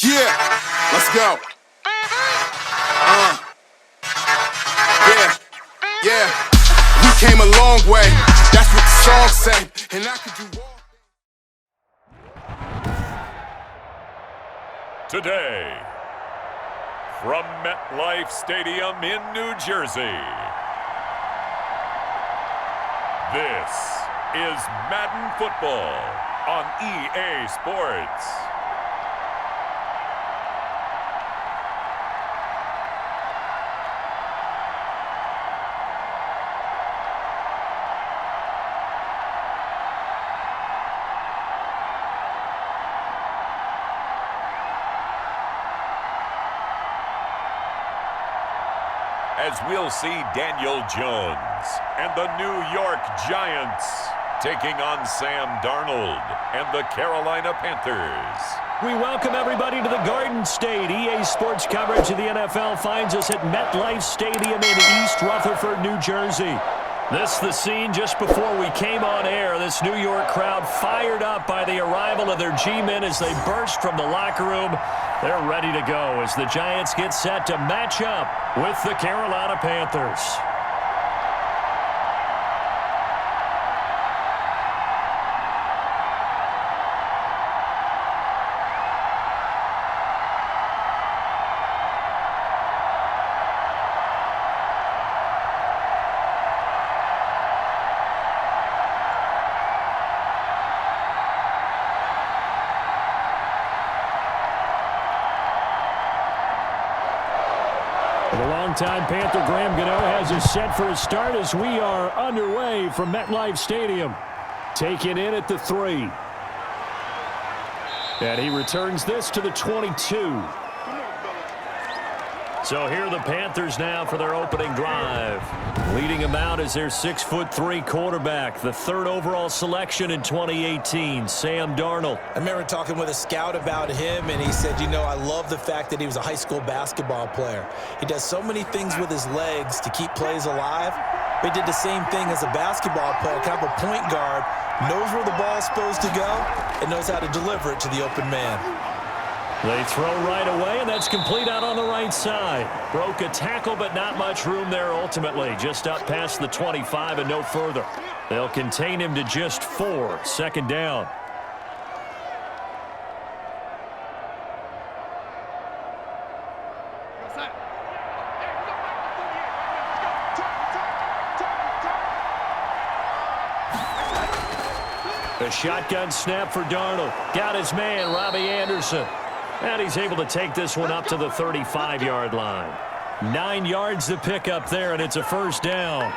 Yeah, let's go. Yeah. We came a long way. That's what the song say. And I could do all. Today, from MetLife Stadium in New Jersey, this is Madden Football on EA Sports. As we'll see Daniel Jones and the New York Giants taking on Sam Darnold and the Carolina Panthers. We welcome everybody to the Garden State. EA Sports coverage of the NFL finds us at MetLife Stadium in East Rutherford, New Jersey. This is the scene just before we came on air. This New York crowd fired up by the arrival of their G-men as they burst from the locker room. They're ready to go as the Giants get set to match up with the Carolina Panthers. The longtime Panther Graham Gano has us set for a start as we are underway from MetLife Stadium. Taken in at the 3. And he returns this to the 22. So here are the Panthers now for their opening drive. Leading them out is their 6'3" quarterback, the 3rd overall selection in 2018, Sam Darnold. I remember talking with a scout about him, and he said, you know, I love the fact that he was a high school basketball player. He does so many things with his legs to keep plays alive. But he did the same thing as a basketball player, kind of a point guard, knows where the ball's supposed to go, and knows how to deliver it to the open man. They throw right away, and that's complete out on the right side. Broke a tackle, but not much room there ultimately. Just up past the 25 and no further. They'll contain him to just 4. Second down. A shotgun snap for Darnold. Got his man, Robbie Anderson. And he's able to take this one up to the 35-yard line. 9 yards to pick up there, and it's a first down.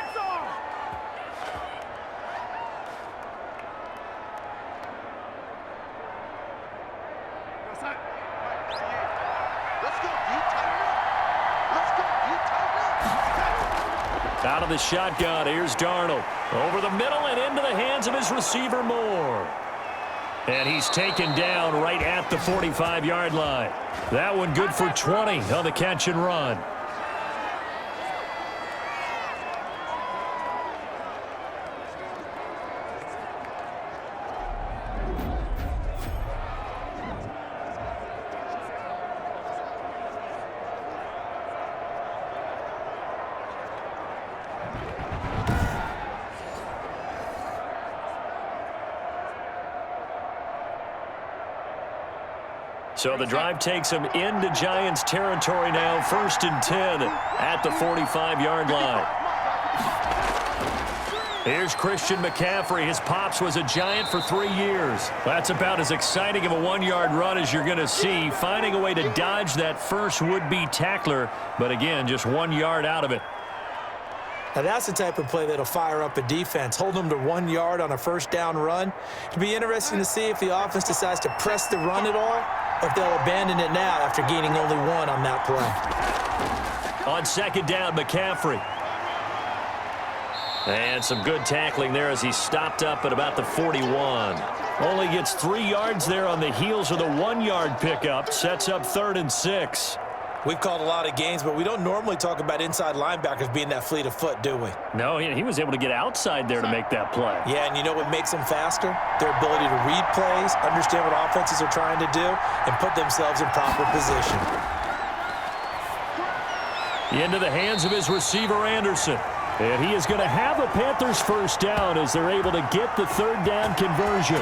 Out of the shotgun, here's Darnold. Over the middle and into the hands of his receiver, Moore. And he's taken down right at the 45-yard line. That one good for 20 on the catch and run. So the drive takes him into Giants territory now, 1st and 10 at the 45-yard line. Here's Christian McCaffrey. His pops was a Giant for 3 years. That's about as exciting of a 1-yard run as you're going to see, finding a way to dodge that first would-be tackler, but again, just 1 yard out of it. Now that's the type of play that'll fire up a defense. Hold them to 1 yard on a first down run. It'll be interesting to see if the offense decides to press the run at all, or if they'll abandon it now after gaining only 1 on that play. On second down, McCaffrey. And some good tackling there as he stopped up at about the 41. Only gets 3 yards there on the heels of the 1-yard pickup. Sets up 3rd and 6. We've called a lot of games, but we don't normally talk about inside linebackers being that fleet of foot, do we? No, he was able to get outside there to make that play. Yeah, and you know what makes them faster? Their ability to read plays, understand what offenses are trying to do, and put themselves in proper position. Into the hands of his receiver, Anderson. And he is going to have a Panthers first down as they're able to get the third down conversion.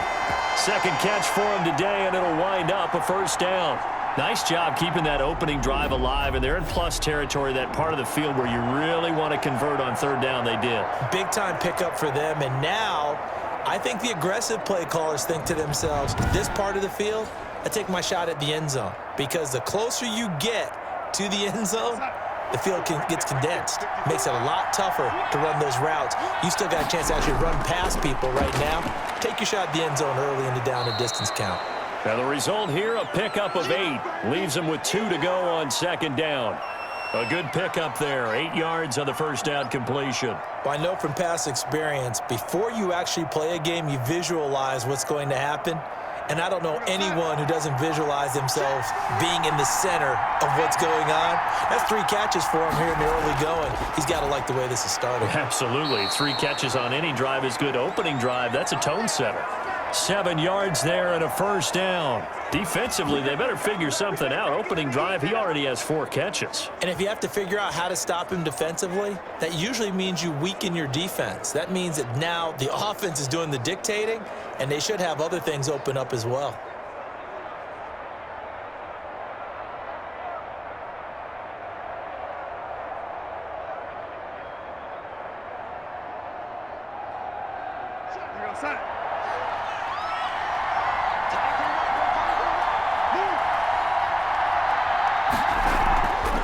Second catch for him today, and it'll wind up a first down. Nice job keeping that opening drive alive, and they're in plus territory, that part of the field where you really want to convert on third down. They did. Big-time pickup for them, and now I think the aggressive play callers think to themselves, this part of the field, I take my shot at the end zone, because the closer you get to the end zone, the field gets condensed. Makes it a lot tougher to run those routes. You still got a chance to actually run past people right now. Take your shot at the end zone early in the down and distance count. Now the result here, a pickup of 8. Leaves him with 2 to go on second down. A good pickup there, 8 yards on the first down completion. Well, I know from past experience, before you actually play a game, you visualize what's going to happen. And I don't know anyone who doesn't visualize themselves being in the center of what's going on. That's 3 catches for him here in the early going. He's got to like the way this is starting. Absolutely. 3 catches on any drive is good. Opening drive, that's a tone setter. 7 yards there and a first down. Defensively, they better figure something out. Opening drive, he already has 4 catches. And if you have to figure out how to stop him defensively, that usually means you weaken your defense. That means that now the offense is doing the dictating, and they should have other things open up as well.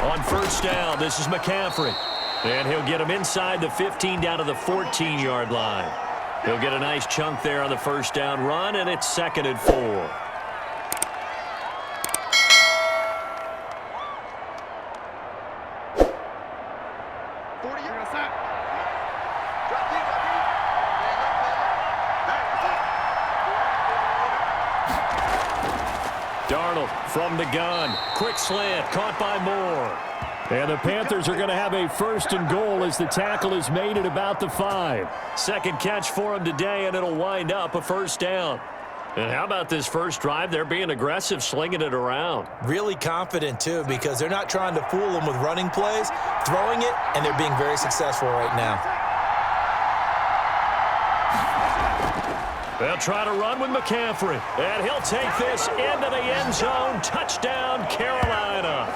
On first down, this is McCaffrey. And he'll get him inside the 15 down to the 14-yard line. He'll get a nice chunk there on the first down run, and it's 2nd and 4. Darnold from the gun. Quick slant, caught by Moore. And the Panthers are going to have a 1st and goal as the tackle is made at about the 5. Second catch for him today, and it'll wind up a first down. And how about this first drive? They're being aggressive, slinging it around. Really confident, too, because they're not trying to fool them with running plays, throwing it, and they're being very successful right now. They'll try to run with McCaffrey, and he'll take this into the end zone. Touchdown, Carolina.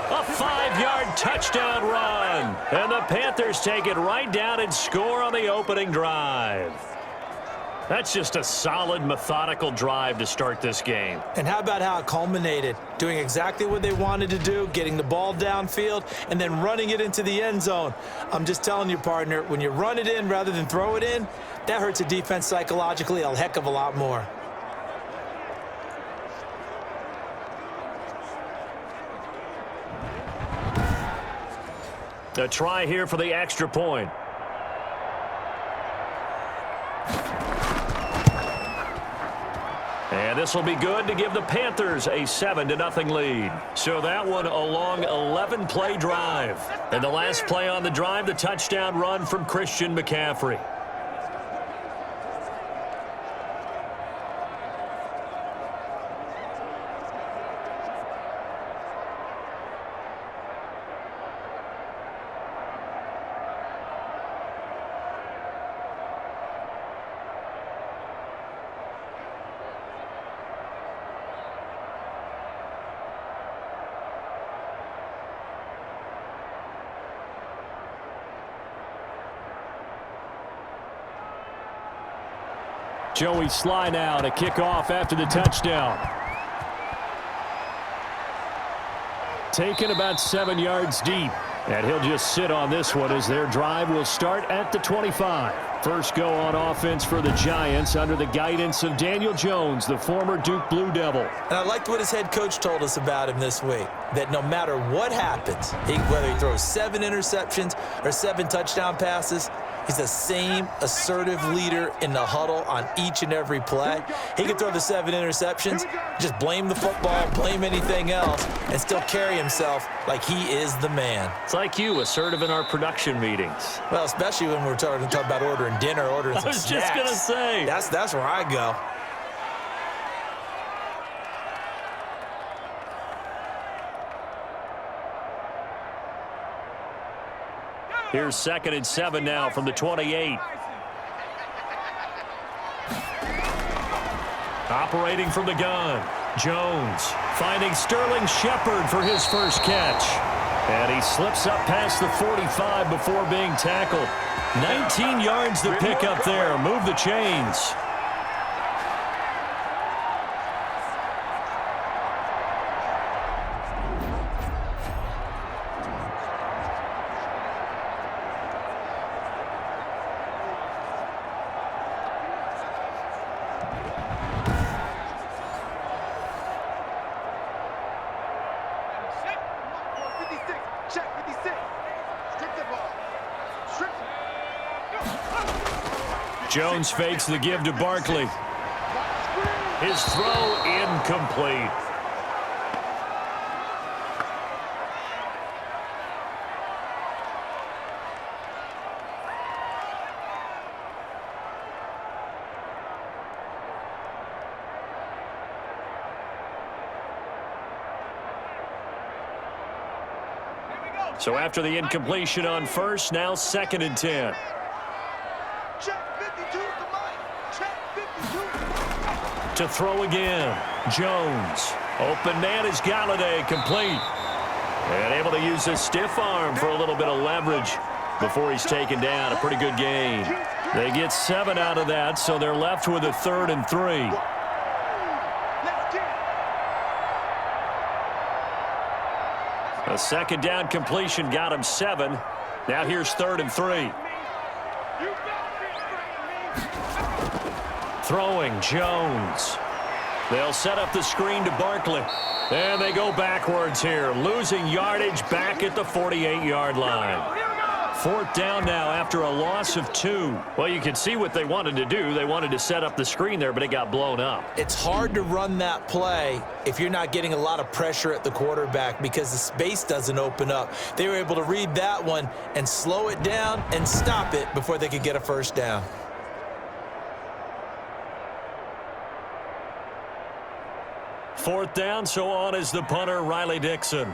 A 5-yard touchdown run. And the Panthers take it right down and score on the opening drive. That's just a solid, methodical drive to start this game. And how about how it culminated? Doing exactly what they wanted to do, getting the ball downfield, and then running it into the end zone. I'm just telling you, partner, when you run it in rather than throw it in, that hurts a defense psychologically a heck of a lot more. A try here for the extra point. And this will be good to give the Panthers a 7-0 lead. So that one a long 11-play drive. And the last play on the drive, the touchdown run from Christian McCaffrey. Joey Sly now to kick off after the touchdown. Taken about 7 yards deep. And he'll just sit on this one as their drive will start at the 25. First go on offense for the Giants under the guidance of Daniel Jones, the former Duke Blue Devil. And I liked what his head coach told us about him this week, that no matter what happens, whether he throws 7 interceptions or 7 touchdown passes, He's the same assertive leader in the huddle on each and every play. He can throw the 7 interceptions, just blame the football, blame anything else, and still carry himself like he is the man. It's like you, assertive in our production meetings. Well, especially when we're talking about ordering dinner, ordering some snacks. I was just going to say. That's where I go. Here's 2nd and 7 now from the 28. Operating from the gun. Jones finding Sterling Shepard for his first catch. And he slips up past the 45 before being tackled. 19 yards to pick up there. Move the chains. Jones fakes the give to Barkley. His throw incomplete. So after the incompletion on first, now 2nd and 10. To throw again. Jones. Open man is Galladay, complete. And able to use his stiff arm for a little bit of leverage before he's taken down. A pretty good gain. They get 7 out of that, so they're left with a 3rd and 3. A 2nd down completion got him 7. Now here's 3rd and 3. Throwing, Jones. They'll set up the screen to Barkley. And they go backwards here, losing yardage back at the 48-yard line. 4th down now after a loss of 2. Well, you can see what they wanted to do. They wanted to set up the screen there, but it got blown up. It's hard to run that play if you're not getting a lot of pressure at the quarterback because the space doesn't open up. They were able to read that one and slow it down and stop it before they could get a 1st down. Fourth down, so on is the punter, Riley Dixon.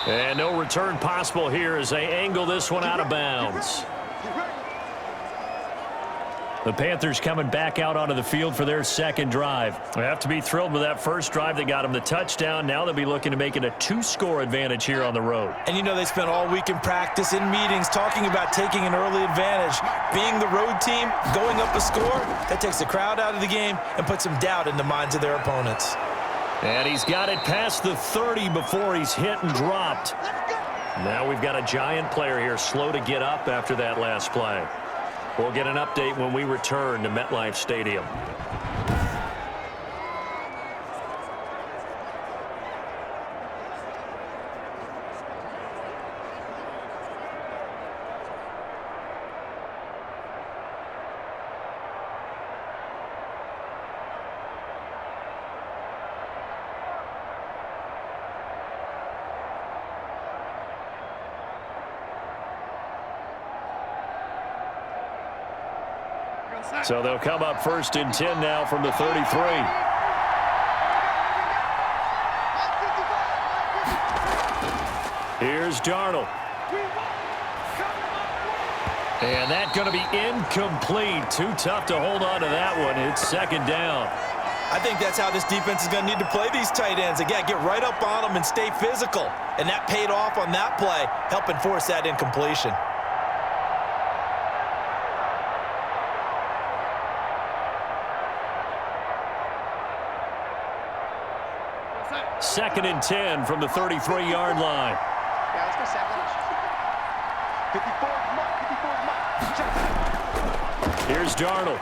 And no return possible here as they angle this one out of bounds. The Panthers coming back out onto the field for their 2nd drive. They have to be thrilled with that first drive that got them the touchdown. Now they'll be looking to make it a 2-score advantage here on the road. And you know they spent all week in practice, in meetings, talking about taking an early advantage. Being the road team, going up a score, that takes the crowd out of the game and puts some doubt in the minds of their opponents. And he's got it past the 30 before he's hit and dropped. Now we've got a giant player here, slow to get up after that last play. We'll get an update when we return to MetLife Stadium. So they'll come up 1st and 10 now from the 33. Here's Darnold. And that's going to be incomplete. Too tough to hold on to that one. It's 2nd down. I think that's how this defense is going to need to play these tight ends. Again, get right up on them and stay physical. And that paid off on that play, helping force that incompletion. Second and 10 from the 33-yard line. Yeah, let's go 7. 54 mark. Here's Darnold.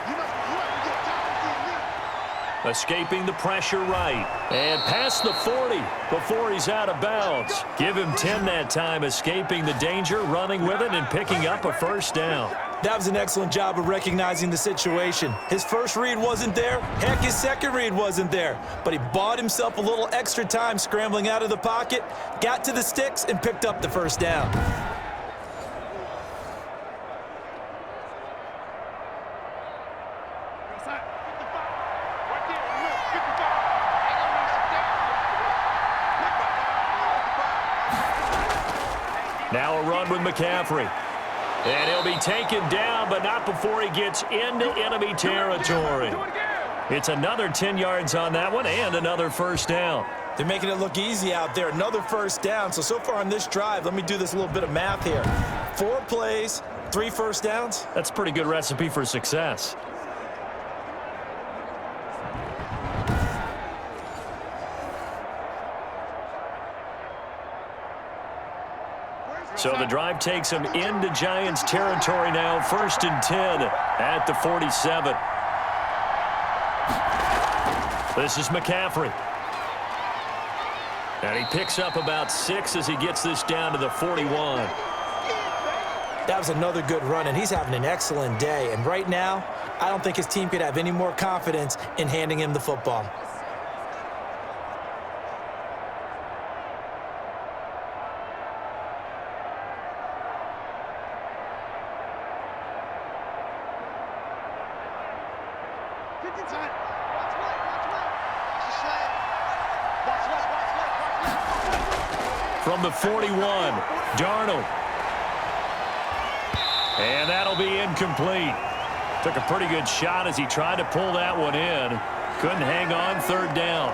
Escaping the pressure right. And past the 40 before he's out of bounds. Give him 10 that time, escaping the danger, running with it, and picking up a first down. That was an excellent job of recognizing the situation. His first read wasn't there. Heck, his second read wasn't there. But he bought himself a little extra time scrambling out of the pocket, got to the sticks, and picked up the first down. Now a run with McCaffrey. And he'll be taken down, but not before he gets into enemy territory. It's another 10 yards on that one and another first down. They're making it look easy out there. Another first down. So far on this drive, let me do this little bit of math here. 4 plays, 3 first downs. That's a pretty good recipe for success. So the drive takes him into Giants territory now. 1st and 10 at the 47. This is McCaffrey. And he picks up about 6 as he gets this down to the 41. That was another good run, and he's having an excellent day. And right now, I don't think his team could have any more confidence in handing him the football. From the 41, Darnold. And that'll be incomplete. Took a pretty good shot as he tried to pull that one in. Couldn't hang on, 3rd down.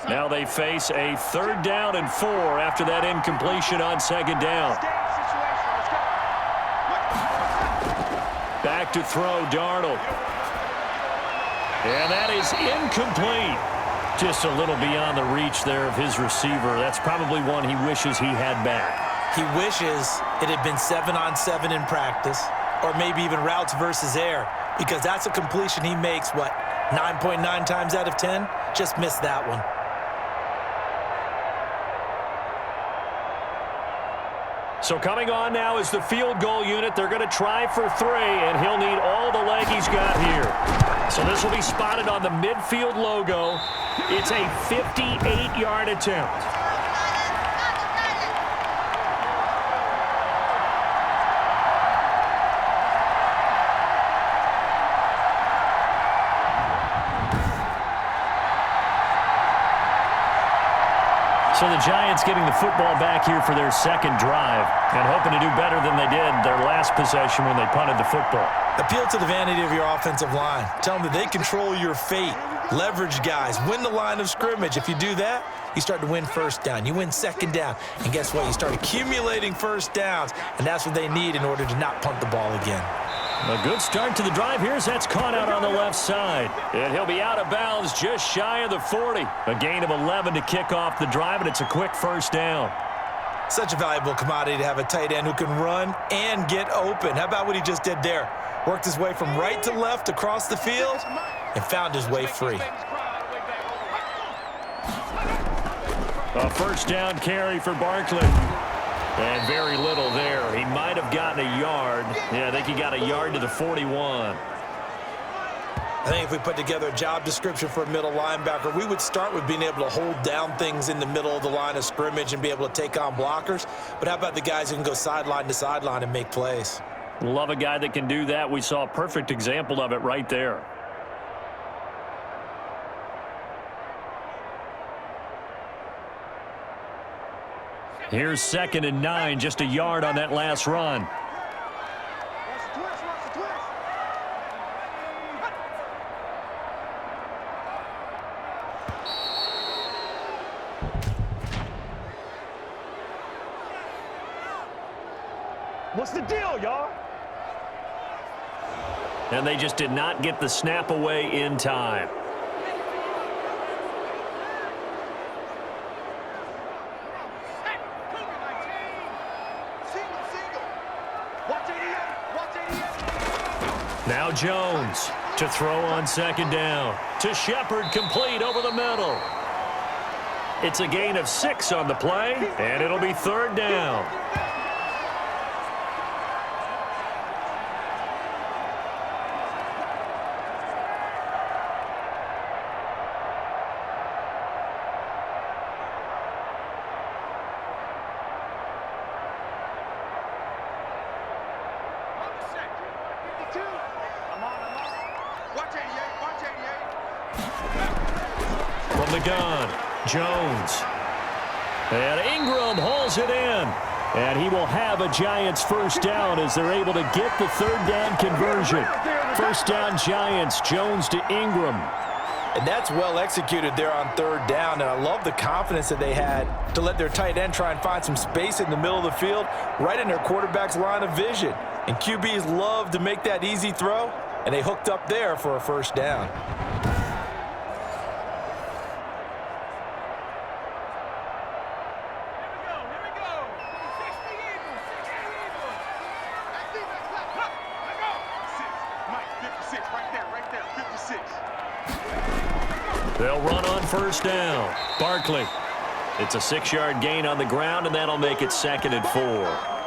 Now they face a 3rd down and 4 after that incompletion on 2nd down. Back to throw, Darnold. And that is incomplete. Just a little beyond the reach there of his receiver. That's probably one he wishes he had back. He wishes it had been 7-on-7 in practice, or maybe even routes versus air, because that's a completion he makes, what, 9.9 times out of 10? Just missed that one. So coming on now is the field goal unit. They're going to try for 3, and he'll need all the leg he's got here. So this will be spotted on the midfield logo. It's a 58-yard attempt. So the Giants getting the football back here for their 2nd drive and hoping to do better than they did their last possession when they punted the football. Appeal to the vanity of your offensive line. Tell them that they control your fate. Leverage guys. Win the line of scrimmage. If you do that, you start to win 1st down. You win 2nd down. And guess what? You start accumulating 1st downs. And that's what they need in order to not punt the ball again. A good start to the drive here as that's caught out on the left side. And he'll be out of bounds just shy of the 40. A gain of 11 to kick off the drive, and it's a quick 1st down. Such a valuable commodity to have a tight end who can run and get open. How about what he just did there? Worked his way from right to left across the field and found his way free. A 1st down carry for Barkley. And very little there. He might have gotten a yard. Yeah, I think he got a yard to the 41. I think if we put together a job description for a middle linebacker, we would start with being able to hold down things in the middle of the line of scrimmage and be able to take on blockers. But how about the guys who can go sideline to sideline and make plays? Love a guy that can do that. We saw a perfect example of it right there. Here's 2nd and 9, just a yard on that last run. What's the deal, y'all? And they just did not get the snap away in time. Now Jones to throw on second down. To Shepard, complete over the middle. It's a gain of 6 on the play, and it'll be third down. From the gun, Jones. And Ingram hauls it in. And he will have a Giants first down as they're able to get the third down conversion. First down Giants, Jones to Ingram. And that's well executed there on third down. And I love the confidence that they had to let their tight end try and find some space in the middle of the field, right in their quarterback's line of vision. And QBs love to make that easy throw, and they hooked up there for a first down. They'll run on first down. Barkley. It's a 6-yard gain on the ground, and that'll make it 2nd and 4.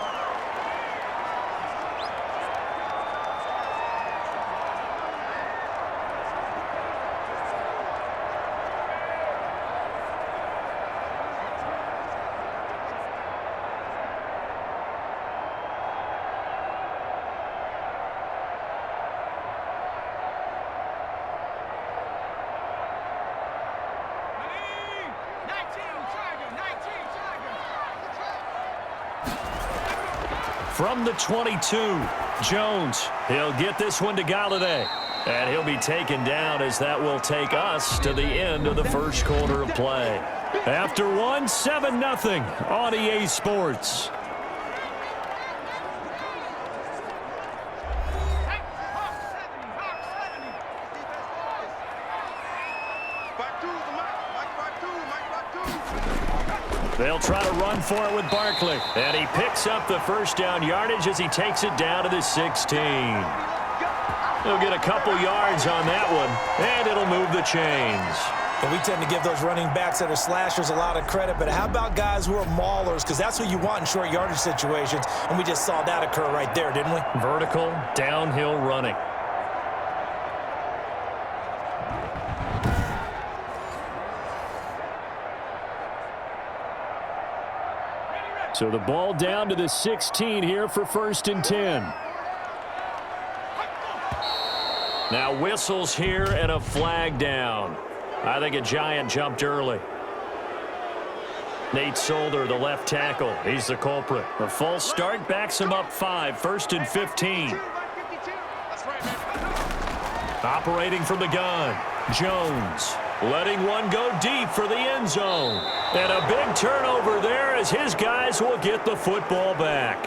From the 22, Jones. He'll get this one to Galladay. And he'll be taken down as that will take us to the end of the first quarter of play. After one, 7-0 on EA Sports. They'll try to run for it with Barkley. And he picks up the first down yardage as he takes it down to the 16. He'll get a couple yards on that one, and it'll move the chains. And we tend to give those running backs that are slashers a lot of credit, but how about guys who are maulers? Because that's what you want in short yardage situations, and we just saw that occur right there, didn't we? Vertical, downhill running. So the ball down to the 16 here for 1st and 10. Now whistles here and a flag down. I think a Giant jumped early. Nate Solder, the left tackle. He's the culprit. The false start backs him up 5, 1st and 15. Operating from the gun, Jones. Letting one go deep for the end zone. And a big turnover there as his guys will get the football back.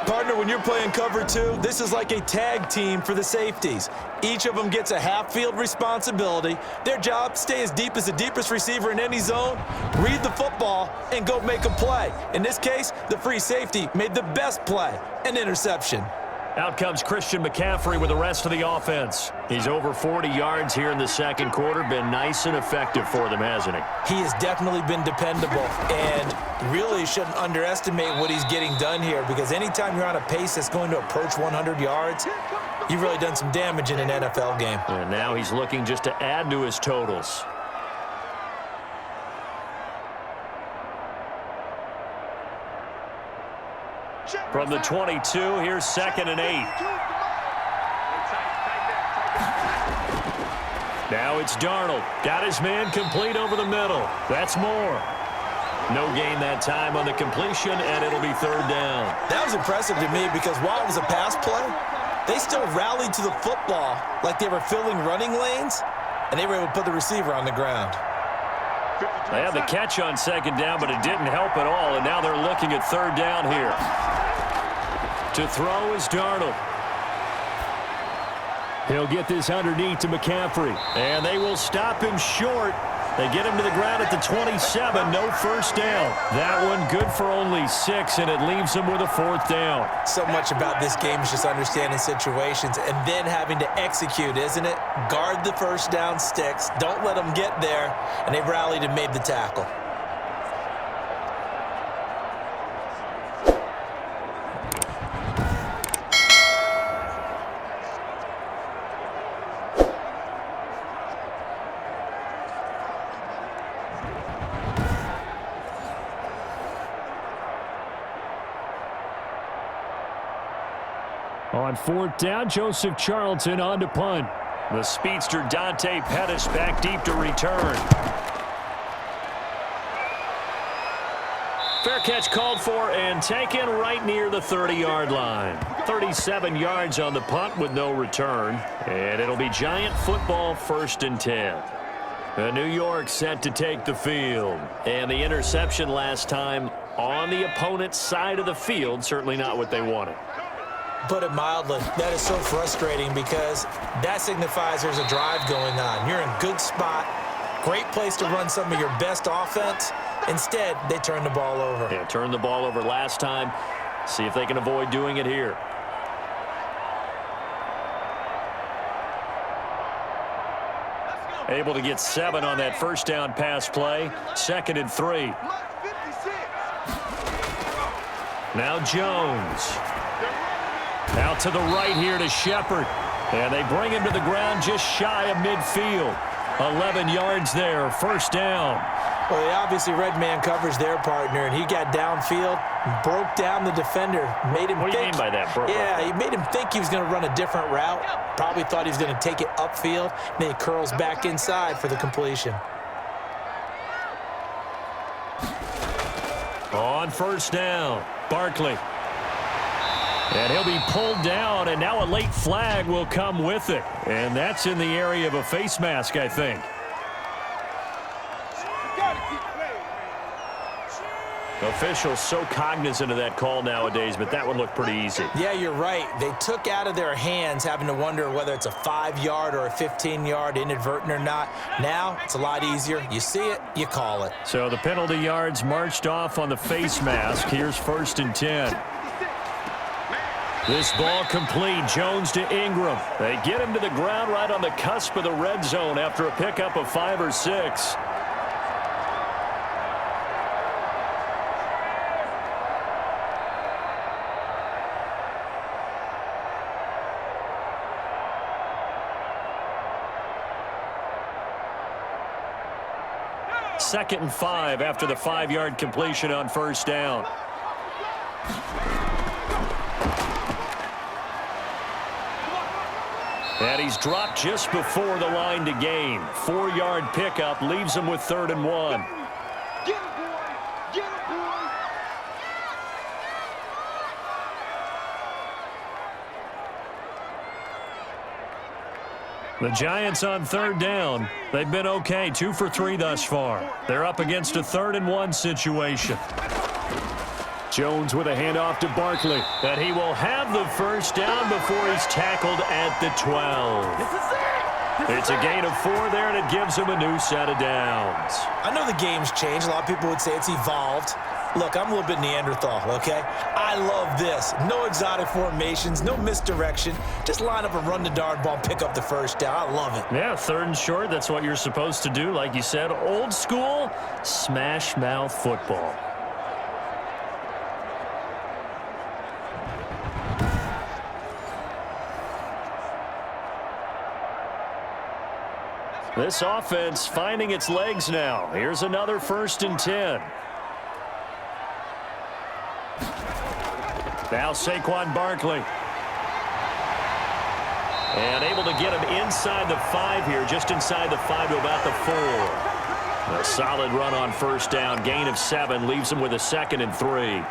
Partner, when you're playing cover 2, this is like a tag team for the safeties. Each of them gets a half-field responsibility. Their job, stay as deep as the deepest receiver in any zone, read the football, and go make a play. In this case, the free safety made the best play, an interception. Out comes Christian McCaffrey with the rest of the offense. He's over 40 yards here in the second quarter. Been nice and effective for them, hasn't he? He has definitely been dependable, and really shouldn't underestimate what he's getting done here, because anytime you're on a pace that's going to approach 100 yards, you've really done some damage in an NFL game. And now he's looking just to add to his totals. From the 22, here's 2nd and 8. Now it's Darnold. Got his man complete over the middle. That's Moore. No gain that time on the completion, and it'll be 3rd down. That was impressive to me because while it was a pass play, they still rallied to the football like they were filling running lanes, and they were able to put the receiver on the ground. They had the catch on 2nd down, but it didn't help at all, and now they're looking at 3rd down here. To throw is Darnold. He'll get this underneath to McCaffrey. And they will stop him short. They get him to the ground at the 27. No first down. That one good for only 6, and it leaves him with a 4th down. So much about this game is just understanding situations and then having to execute, isn't it? Guard the first down sticks. Don't let them get there. And they rallied and made the tackle. On 4th down, Joseph Charlton on to punt. The speedster Dante Pettis back deep to return. Fair catch called for and taken right near the 30-yard line. 37 yards on the punt with no return. And it'll be Giant football 1st and 10. New York set to take the field. And the interception last time on the opponent's side of the field, certainly not what they wanted. Put it mildly, that is so frustrating because that signifies there's a drive going on. You're in a good spot, great place to run some of your best offense. Instead, they turn the ball over. Yeah, turned the ball over last time. See if they can avoid doing it here. Able to get 7 on that first down pass play. 2nd and 3. Now Jones. Out to the right here to Shepard. And they bring him to the ground just shy of midfield. 11 yards there, 1st down. Well, they obviously read man coverage their partner, and he got downfield, broke down the defender, made him What do you mean by that, bro? Yeah, he made him think he was going to run a different route. Probably thought he was going to take it upfield. Then he curls back inside for the completion. On 1st down, Barkley. And he'll be pulled down, and now a late flag will come with it. And that's in the area of a face mask, I think. Officials so cognizant of that call nowadays, but that one looked pretty easy. Yeah, you're right. They took out of their hands having to wonder whether it's a 5-yard or a 15-yard inadvertent or not. Now, it's a lot easier. You see it, you call it. So the penalty yards marched off on the face mask. Here's 1st and 10. This ball complete. Jones to Ingram. They get him to the ground right on the cusp of the red zone after a pickup of 5 or 6. Second and 5 after the 5-yard completion on 1st down. And he's dropped just before the line to gain. 4-yard pickup leaves him with 3rd and 1. The Giants on 3rd down. They've been okay, 2 for 3 thus far. They're up against a 3rd and 1 situation. Jones with a handoff to Barkley. And he will have the first down before he's tackled at the 12. It's a gain of 4 there, and it gives him a new set of downs. I know the game's changed. A lot of people would say it's evolved. Look, I'm a little bit Neanderthal, okay? I love this. No exotic formations, no misdirection. Just line up and run the darn ball, pick up the first down. I love it. Yeah, 3rd and short, that's what you're supposed to do. Like you said, old school, smash mouth football. This offense finding its legs now. Here's another 1st and 10. Now Saquon Barkley. And able to get him inside the 5 here, just inside the 5 to about the 4. A solid run on 1st down, gain of 7, leaves him with a 2nd and 3.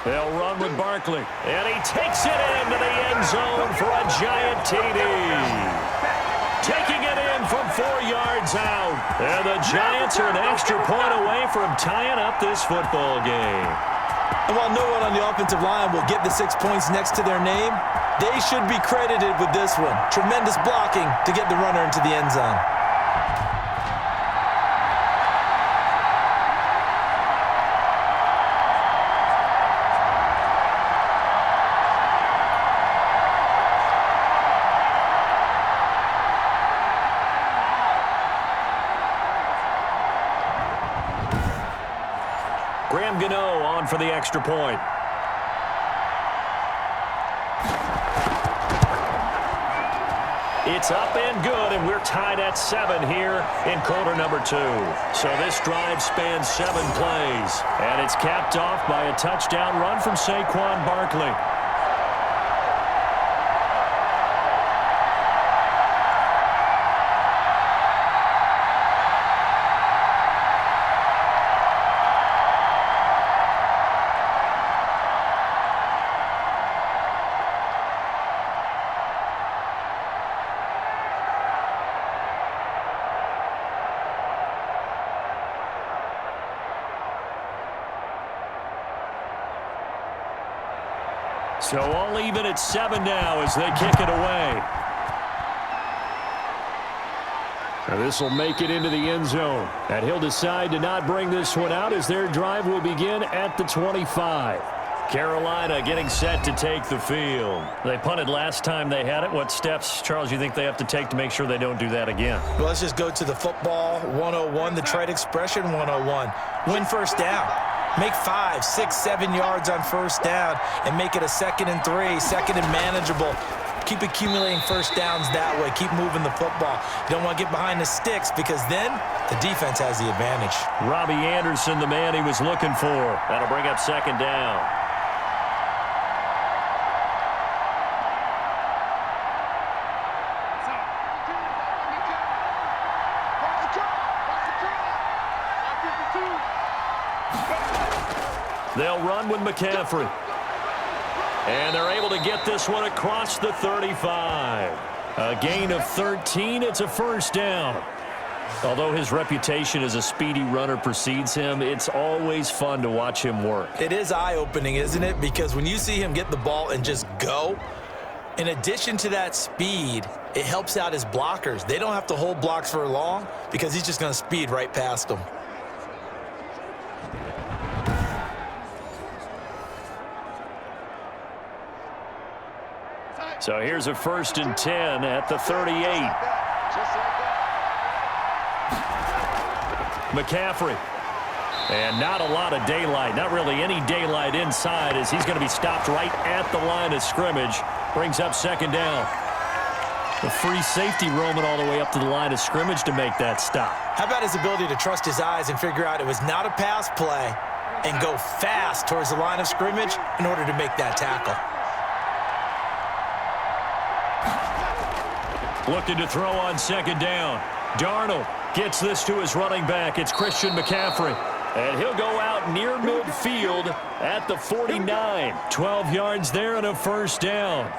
They'll run with Barkley. And he takes it into the end zone for a giant TD. Taking it in from 4 yards out. And the Giants are an extra point away from tying up this football game. And while no one on the offensive line will get the 6 points next to their name, they should be credited with this one. Tremendous blocking to get the runner into the end zone. For the extra point. It's up and good, and we're tied at 7 here in quarter number 2. So this drive spans 7 plays, and it's capped off by a touchdown run from Saquon Barkley. So all even at 7 now as they kick it away. Now this will make it into the end zone. And he'll decide to not bring this one out as their drive will begin at the 25. Carolina getting set to take the field. They punted last time they had it. What steps, Charles, you think they have to take to make sure they don't do that again? Well, let's just go to the football 101, the trade expression 101. Win first down. Make 5, 6, 7 yards on first down and make it a 2nd and 3, 2nd and manageable. Keep accumulating first downs that way. Keep moving the football. You don't want to get behind the sticks because then the defense has the advantage. Robbie Anderson, the man he was looking for. That'll bring up 2nd down. They'll run with McCaffrey. And they're able to get this one across the 35. A gain of 13. It's a first down. Although his reputation as a speedy runner precedes him, it's always fun to watch him work. It is eye-opening, isn't it? Because when you see him get the ball and just go, in addition to that speed, it helps out his blockers. They don't have to hold blocks for long because he's just going to speed right past them. So here's a 1st and 10 at the 38. McCaffrey. And not a lot of daylight, not really any daylight inside as he's going to be stopped right at the line of scrimmage. Brings up 2nd down. The free safety roaming all the way up to the line of scrimmage to make that stop. How about his ability to trust his eyes and figure out it was not a pass play and go fast towards the line of scrimmage in order to make that tackle. Looking to throw on 2nd down. Darnold gets this to his running back. It's Christian McCaffrey. And he'll go out near midfield at the 49. 12 yards there and a first down.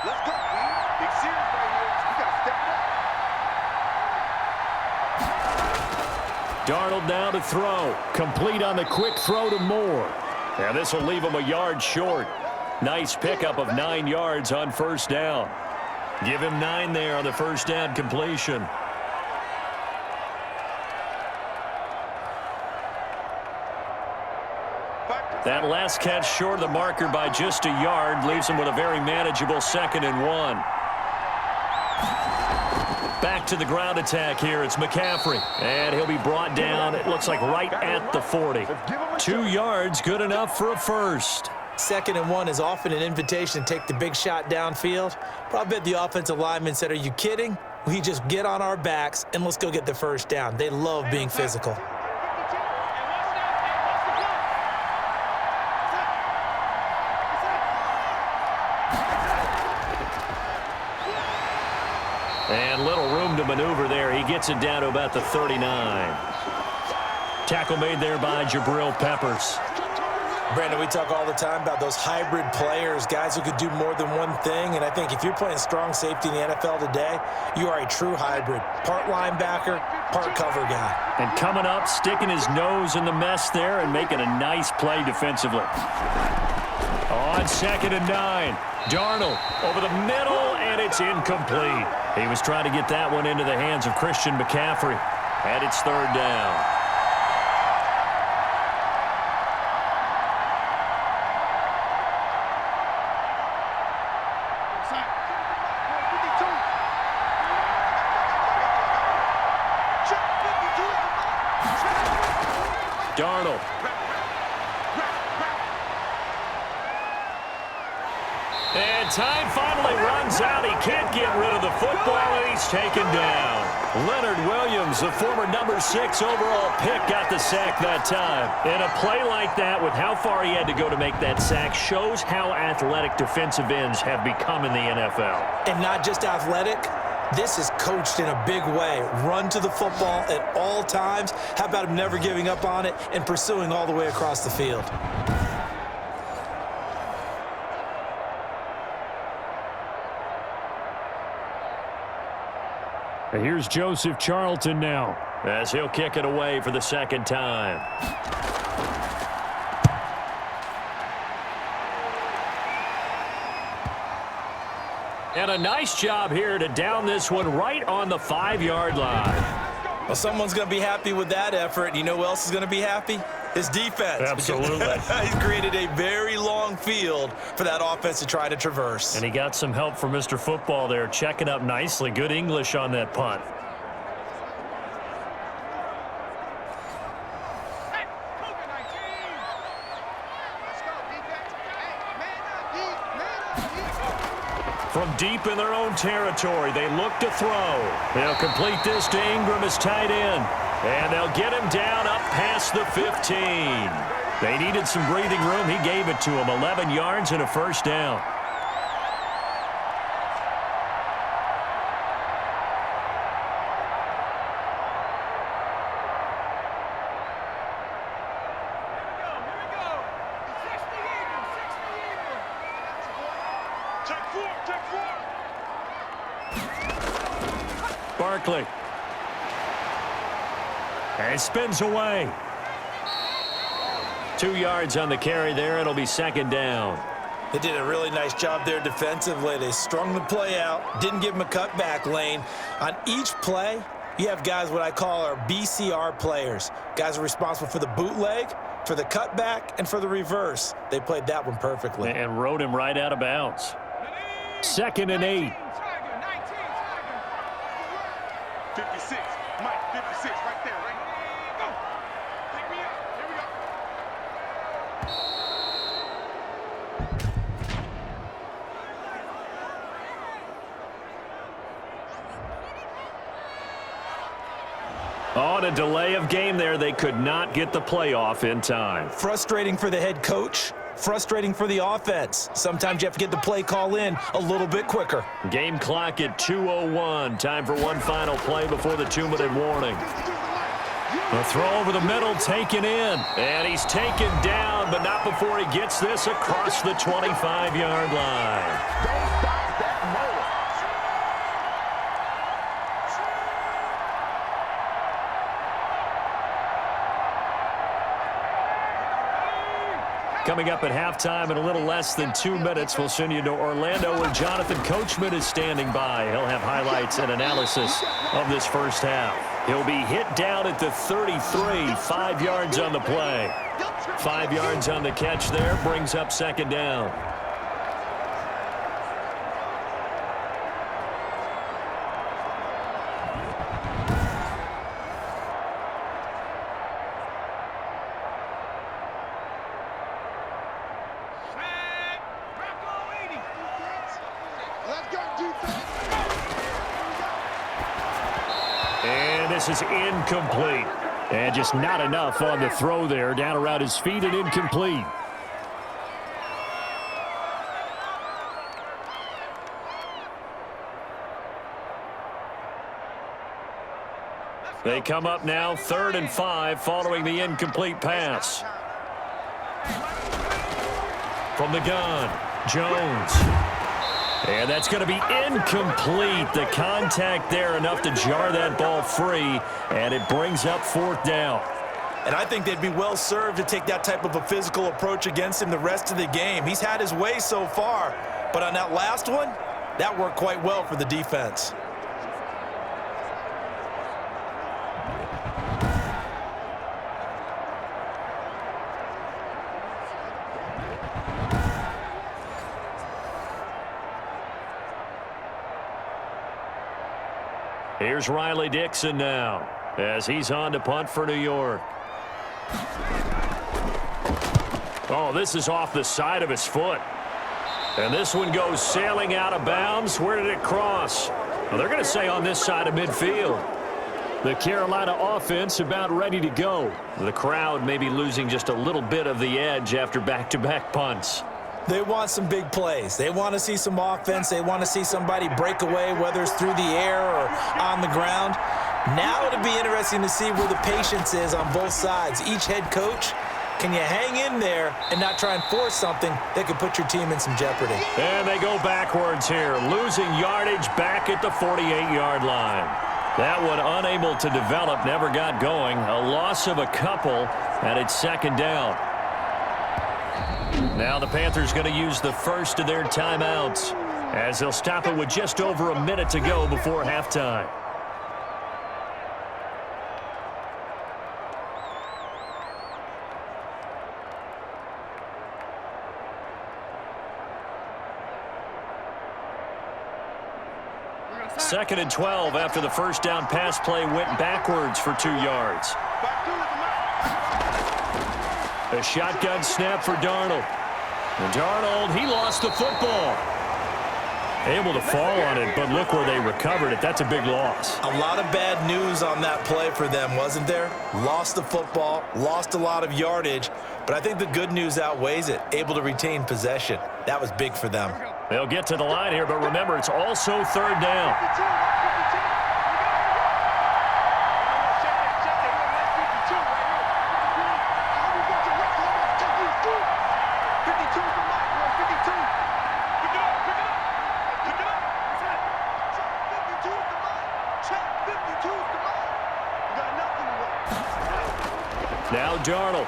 Let's go, man. Big series right here. We got to step it up. Darnold now to throw. Complete on the quick throw to Moore. And this will leave him a yard short. Nice pickup of 9 yards on first down. Give him 9 there on the first down completion. That last catch short of the marker by just a yard leaves him with a very manageable 2nd and 1. Back to the ground attack here. It's McCaffrey. And he'll be brought down, it looks like right at the 40. 2 yards, good enough for a first. 2nd and 1 is often an invitation to take the big shot downfield. But I bet the offensive lineman said, are you kidding? We just get on our backs and let's go get the first down. They love being physical. And little room to maneuver there. He gets it down to about the 39. Tackle made there by Jabril Peppers. Brandon, we talk all the time about those hybrid players, guys who could do more than one thing. And I think if you're playing strong safety in the NFL today, you are a true hybrid. Part linebacker, part cover guy. And coming up, sticking his nose in the mess there and making a nice play defensively. On 2nd and 9, Darnold over the middle, and it's incomplete. He was trying to get that one into the hands of Christian McCaffrey. And it's 3rd down. Darnold. And time finally runs out. He can't get rid of the football, and he's taken down. Leonard Williams, the former number 6 overall pick, got the sack that time. And a play like that, with how far he had to go to make that sack, shows how athletic defensive ends have become in the NFL. And not just athletic. This is coached in a big way. Run to the football at all times. How about him never giving up on it and pursuing all the way across the field? And here's Joseph Charlton now, as he'll kick it away for the 2nd time. And a nice job here to down this one right on the 5-yard line. Well, someone's going to be happy with that effort. You know who else is going to be happy? His defense. Absolutely. He's created a very long field for that offense to try to traverse. And he got some help from Mr. Football there, checking up nicely. Good English on that punt. From deep in their own territory, they look to throw. They'll complete this to Ingram as tight end. And they'll get him down up past the 15. They needed some breathing room. He gave it to him. 11 yards and a 1st down. Barkley. And spins away. 2 yards on the carry there. It'll be 2nd down. They did a really nice job there defensively. They strung the play out, didn't give him a cutback lane. On each play, you have guys what I call our BCR players. Guys are responsible for the bootleg, for the cutback, and for the reverse. They played that one perfectly. And rode him right out of bounds. 2nd and 8. 56, Mike, 56, right there, right? Go! Take me up, here we go. On a delay of game there, they could not get the playoff in time. Frustrating for the head coach. Frustrating for the offense. Sometimes you have to get the play call in a little bit quicker. Game clock at 2:01. Time for one final play before the 2-minute warning. A throw over the middle, taken in. And he's taken down, but not before he gets this across the 25-yard line. Don't stop that motor. Coming up at halftime in a little less than 2 minutes, we'll send you to Orlando where Jonathan Coachman is standing by. He'll have highlights and analysis of this first half. He'll be hit down at the 33, 5 yards on the play. 5 yards on the catch there, brings up 2nd down. this is incomplete. And just not enough on the throw there. Down around his feet and incomplete. They come up now 3rd and 5 following the incomplete pass. From the gun, Jones. And that's going to be incomplete. The contact there enough to jar that ball free, and it brings up 4th down. And I think they'd be well served to take that type of a physical approach against him the rest of the game. He's had his way so far, but on that last one, that worked quite well for the defense. Here's Riley Dixon now as he's on to punt for New York. Oh, this is off the side of his foot. And this one goes sailing out of bounds. Where did it cross? Well, they're going to say on this side of midfield. The Carolina offense about ready to go. The crowd may be losing just a little bit of the edge after back-to-back punts. They want some big plays. They want to see some offense. They want to see somebody break away, whether it's through the air or on the ground. Now it'll be interesting to see where the patience is on both sides. Each head coach, can you hang in there and not try and force something that could put your team in some jeopardy? And they go backwards here, losing yardage back at the 48-yard line. That one unable to develop, never got going. A loss of a couple, and it's 2nd down. Now the Panthers going to use the first of their timeouts as they'll stop it with just over a minute to go before halftime. Second and 12 after the first down pass play went backwards for 2 yards. A shotgun snap for Darnold. And Darnold, he lost the football. Able to fall on it, but look where they recovered it. That's a big loss. A lot of bad news on that play for them, wasn't there? Lost the football, lost a lot of yardage, but I think the good news outweighs it. Able to retain possession. That was big for them. They'll get to the line here, but remember, it's also 3rd down. Now Darnold.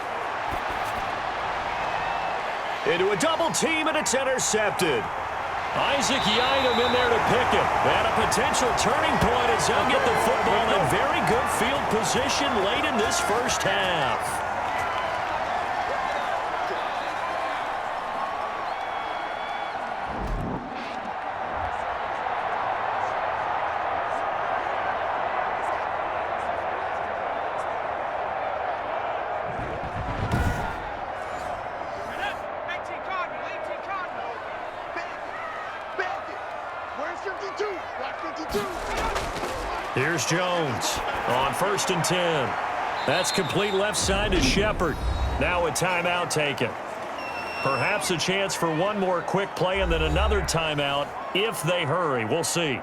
Into a double team, and it's intercepted. Isaac Yiadom in there to pick it. And a potential turning point as he'll get the football in very good field position late in this first half. Here's Jones on 1st and 10. That's complete left side to Shepard. Now a timeout taken. Perhaps a chance for one more quick play and then another timeout if they hurry. We'll see.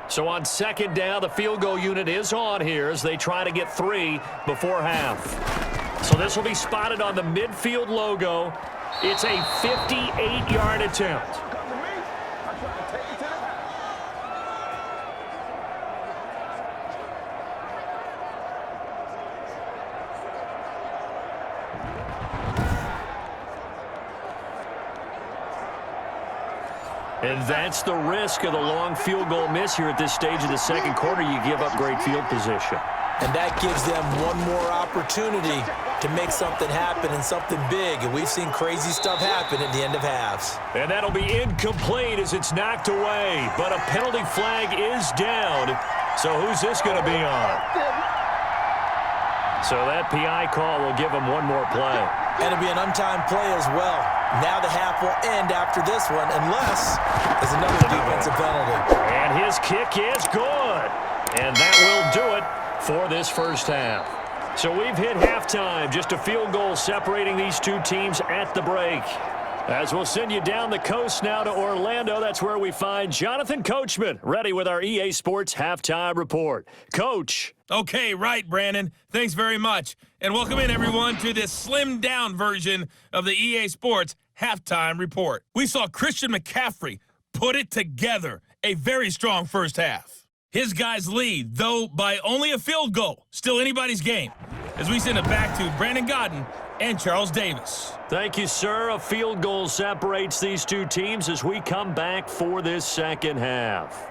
So on 2nd down, the field goal unit is on here as they try to get 3 before half. So this will be spotted on the midfield logo. It's a 58-yard attempt. And that's the risk of the long field goal miss here at this stage of the second quarter. You give up great field position. And that gives them one more opportunity to make something happen and something big. And we've seen crazy stuff happen at the end of halves. And that'll be incomplete as it's knocked away. But a penalty flag is down. So who's this going to be on? So that PI call will give him one more play. And it'll be an untimed play as well. Now the half will end after this one, unless there's another defensive penalty. And his kick is good. And that will do it for this first half. So we've hit halftime, just a field goal separating these two teams at the break. As we'll send you down the coast now to Orlando, that's where we find Jonathan Coachman, ready with our EA Sports Halftime Report. Coach. Okay, right, Brandon. Thanks very much. And welcome in, everyone, to this slimmed-down version of the EA Sports Halftime Report. We saw Christian McCaffrey put it together. A very strong first half. His guys lead, though by only a field goal. Still anybody's game. As we send it back to Brandon Godden and Charles Davis. Thank you, sir. A field goal separates these two teams as we come back for this second half.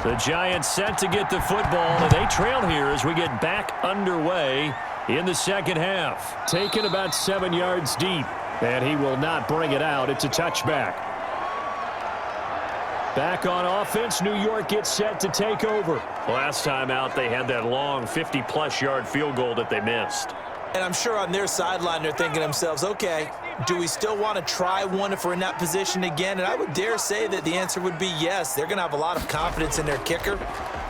The Giants set to get the football, and they trail here as we get back underway in the second half. Taken about 7 yards deep, and he will not bring it out. It's a touchback. Back on offense, New York gets set to take over. Last time out, they had that long 50-plus yard field goal that they missed. And I'm sure on their sideline they're thinking to themselves, okay, do we still want to try one if we're in that position again? And I would dare say that the answer would be yes. They're going to have a lot of confidence in their kicker.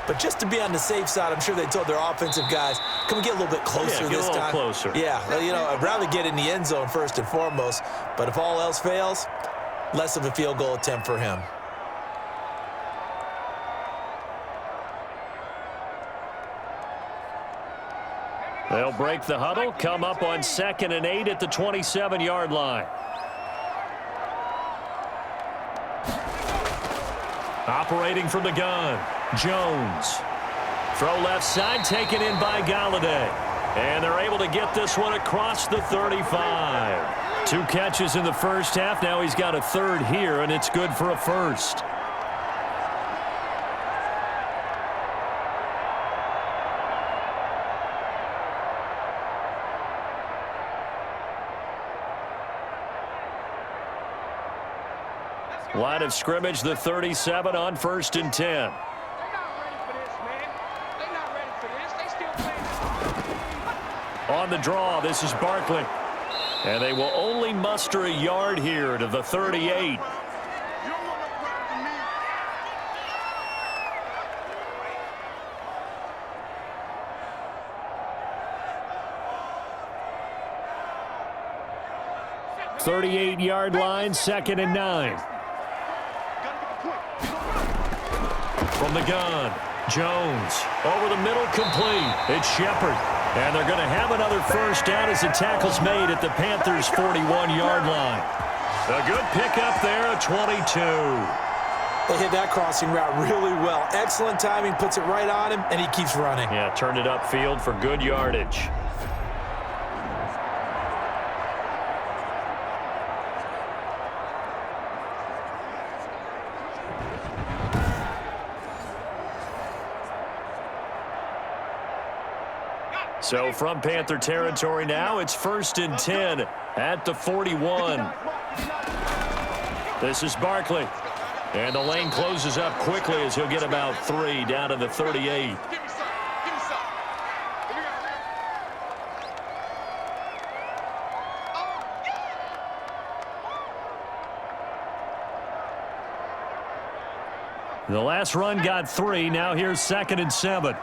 But just to be on the safe side, I'm sure they told their offensive guys, can we get a little bit closer this time? Yeah, get a little closer. Yeah, well, you know, I'd rather get in the end zone first and foremost. But if all else fails, less of a field goal attempt for him. They'll break the huddle, come up on 2nd and 8 at the 27-yard line. Operating from the gun, Jones. Throw left side, taken in by Galladay. And they're able to get this one across the 35. 2 catches in the first half. Now he's got a third here, and it's good for a first. Line of scrimmage, the 37 on 1st and 10. They're not ready for this, man. They're not ready for this. They still playing. On the draw, this is Barkley. And they will only muster a yard here to the 38. You don't want no problem from me. .38-yard line, 2nd and 9. From the gun, Jones. Over the middle, complete. It's Shepard. And they're going to have another first down as the tackle's made at the Panthers' 41-yard line. A good pickup there, a 22. They hit that crossing route really well. Excellent timing, puts it right on him, and he keeps running. Yeah, turned it upfield for good yardage. So from Panther territory now, it's 1st and 10 at the 41. This is Barkley. And the lane closes up quickly as he'll get about 3 down to the 38. Give me some. Give me some. The last run got 3. Now here's 2nd and 7.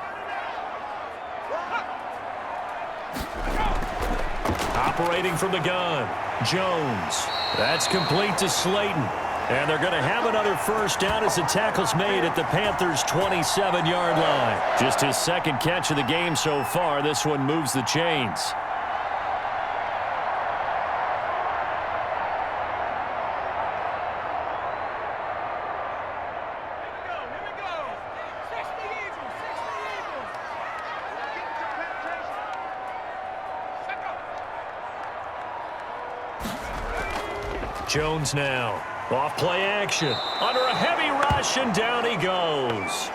Operating from the gun, Jones. That's complete to Slayton. And they're going to have another first down as the tackle's made at the Panthers' 27-yard line. Just his 2nd catch of the game so far. This one moves the chains. Jones now. Off play action. Under a heavy rush, and down he goes.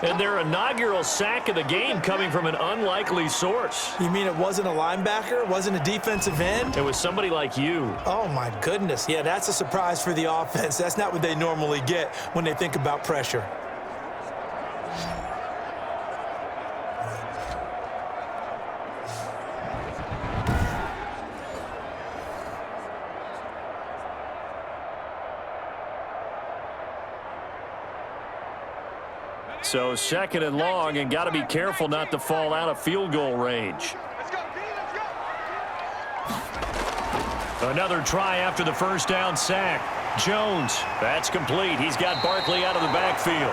And their inaugural sack of the game coming from an unlikely source. You mean it wasn't a linebacker? Wasn't a defensive end? It was somebody like you. Oh, my goodness. Yeah, that's a surprise for the offense. That's not what they normally get when they think about pressure. So second and long, and got to be careful not to fall out of field goal range. Let's go, D, let's go. Another try after the first down sack. Jones, that's complete. He's got Barkley out of the backfield.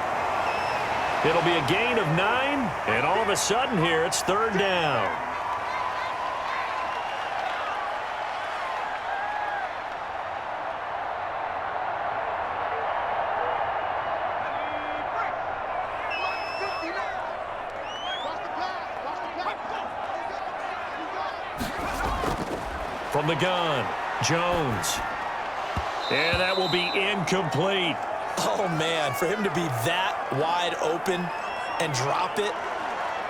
It'll be a gain of 9, and all of a sudden here, it's third down. From the gun, Jones. And that will be incomplete. Oh, man, for him to be that wide open and drop it.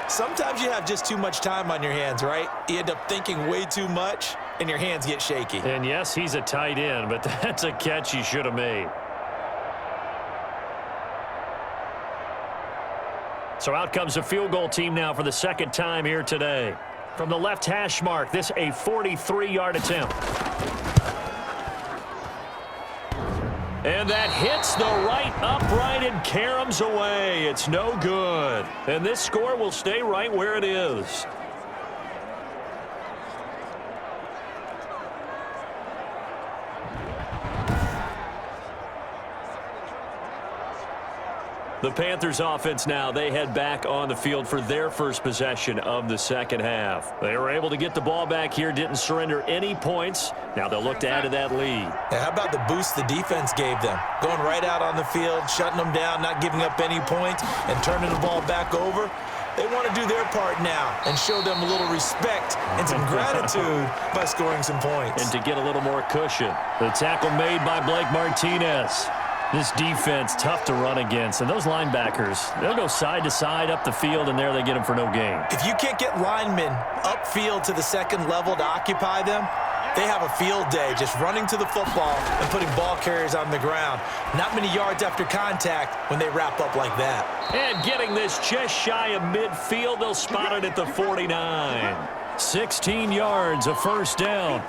Sometimes you have just too much time on your hands, right? You end up thinking way too much, and your hands get shaky. And yes, he's a tight end, but that's a catch he should have made. So out comes the field goal team now for the second time here today. From the left hash mark, this a 43-yard attempt. And that hits the right upright and caroms away. It's no good. And this score will stay right where it is. The Panthers offense now, they head back on the field for their first possession of the second half. They were able to get the ball back here, didn't surrender any points. Now they'll look to add to that lead. Yeah, how about the boost the defense gave them? Going right out on the field, shutting them down, not giving up any points, and turning the ball back over. They want to do their part now and show them a little respect and some gratitude by scoring some points. And to get a little more cushion. The tackle made by Blake Martinez. This defense, tough to run against. And those linebackers, they'll go side to side up the field, and there they get them for no gain. If you can't get linemen upfield to the second level to occupy them, they have a field day just running to the football and putting ball carriers on the ground. Not many yards after contact when they wrap up like that. And getting this just shy of midfield, they'll spot it at the 49. 16 yards, a first down.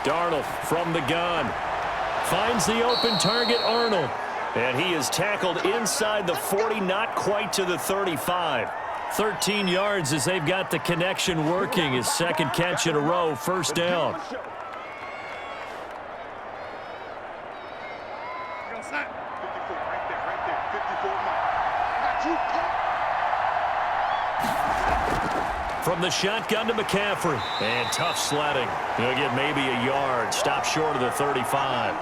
Darnold from the gun. Finds the open target, Arnold. And he is tackled inside the 40, not quite to the 35. 13 yards as they've got the connection working. His second catch in a row, first down. From the shotgun to McCaffrey. And tough sledding. He'll get maybe a yard. Stop short of the 35.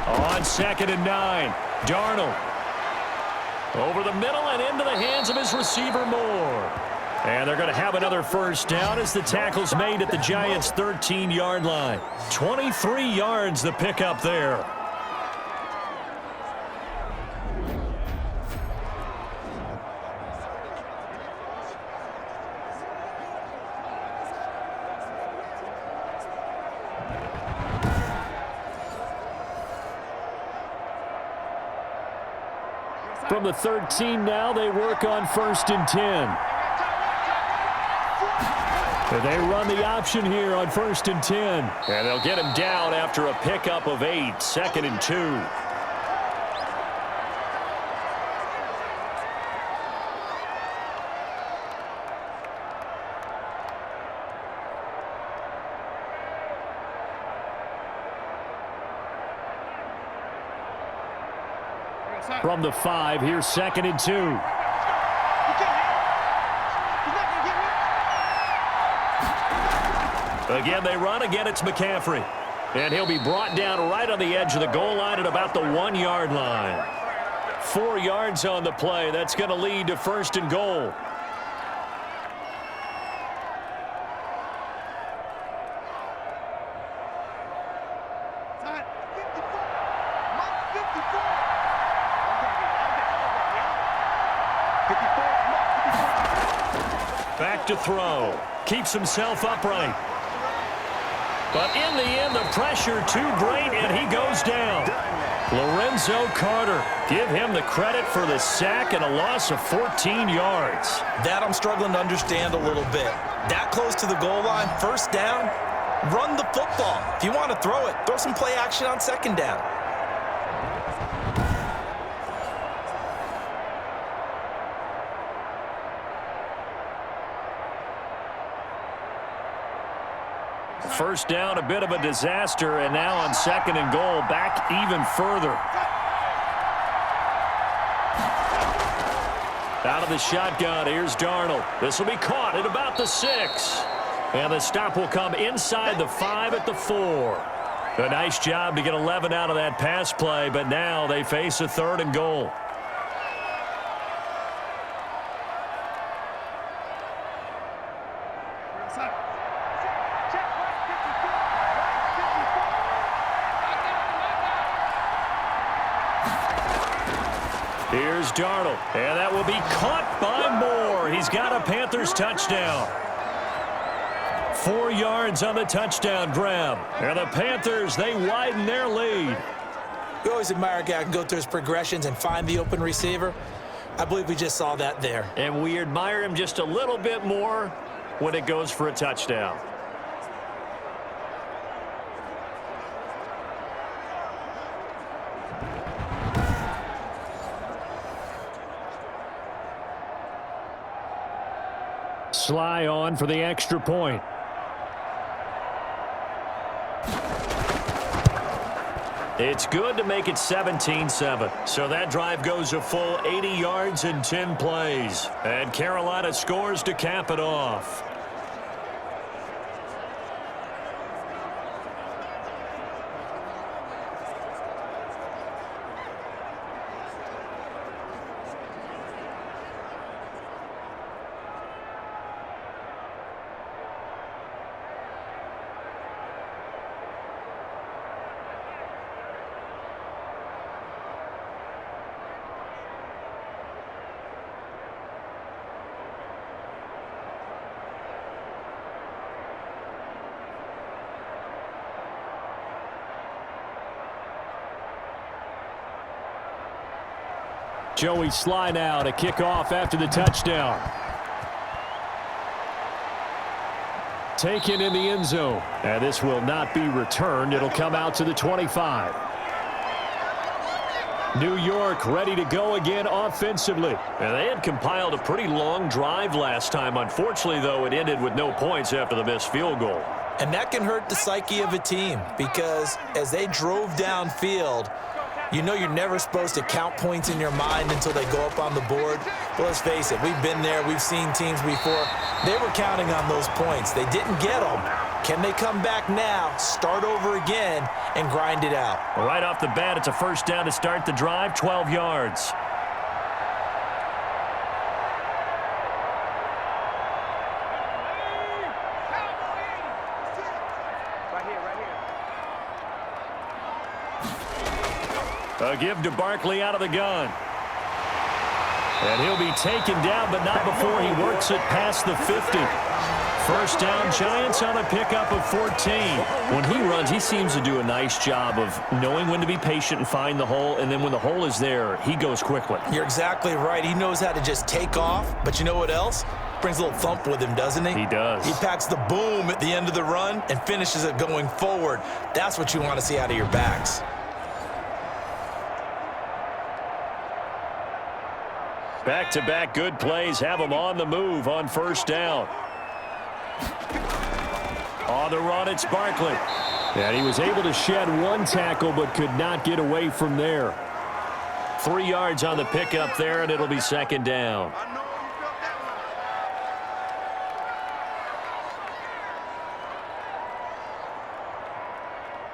On 2nd and 9, Darnold over the middle and into the hands of his receiver Moore. And they're going to have another first down as the tackle's made at the Giants' 13-yard line. 23 yards the pickup there. From the 13 now, they work on 1st and 10. They run the option here on 1st and 10. And they'll get him down after a pickup of 8, 2nd and 2. From the 5, here's 2nd and 2. Again, they run. Again, it's McCaffrey. And he'll be brought down right on the edge of the goal line at about the 1-yard line. 4 yards on the play. That's going to lead to 1st and goal. Back to throw. Keeps himself upright. But in the end, the pressure too great, and he goes down. Lorenzo Carter. Give him the credit for the sack and a loss of 14 yards. That I'm struggling to understand a little bit. That close to the goal line, 1st down, run the football. If you want to throw it, throw some play action on 2nd down. First down, a bit of a disaster, and now on 2nd and goal, back even further. Out of the shotgun, here's Darnold. This will be caught at about the 6. And the stop will come inside the 5 at the 4. A nice job to get 11 out of that pass play, but now they face a 3rd and goal. Here's Darnold, and that will be caught by Moore. He's got a Panthers touchdown. 4 yards on the touchdown grab. And the Panthers, they widen their lead. We always admire a guy who can go through his progressions and find the open receiver. I believe we just saw that there. And we admire him just a little bit more when it goes for a touchdown. Sly on for the extra point. It's good to make it 17-7. So that drive goes a full 80 yards in 10 plays. And Carolina scores to cap it off. Joey Sly now to kick off after the touchdown. Taken in the end zone. And this will not be returned. It'll come out to the 25. New York ready to go again offensively. And they had compiled a pretty long drive last time. Unfortunately, though, it ended with no points after the missed field goal. And that can hurt the psyche of a team because as they drove downfield, you know you're never supposed to count points in your mind until they go up on the board. But let's face it, we've been there. We've seen teams before. They were counting on those points. They didn't get them. Can they come back now, start over again, and grind it out? Right off the bat, it's a first down to start the drive, 12 yards. A give to Barkley out of the gun. And he'll be taken down, but not before he works it past the 50. First down, Giants on a pickup of 14. When he runs, he seems to do a nice job of knowing when to be patient and find the hole, and then when the hole is there, he goes quickly. You're exactly right. He knows how to just take off, but you know what else? Brings a little thump with him, doesn't he? He does. He packs the boom at the end of the run and finishes it going forward. That's what you want to see out of your backs. Back-to-back good plays have him on the move on first down. On the run, it's Barkley. And he was able to shed one tackle but could not get away from there. 3 yards on the pickup there, and it'll be second down.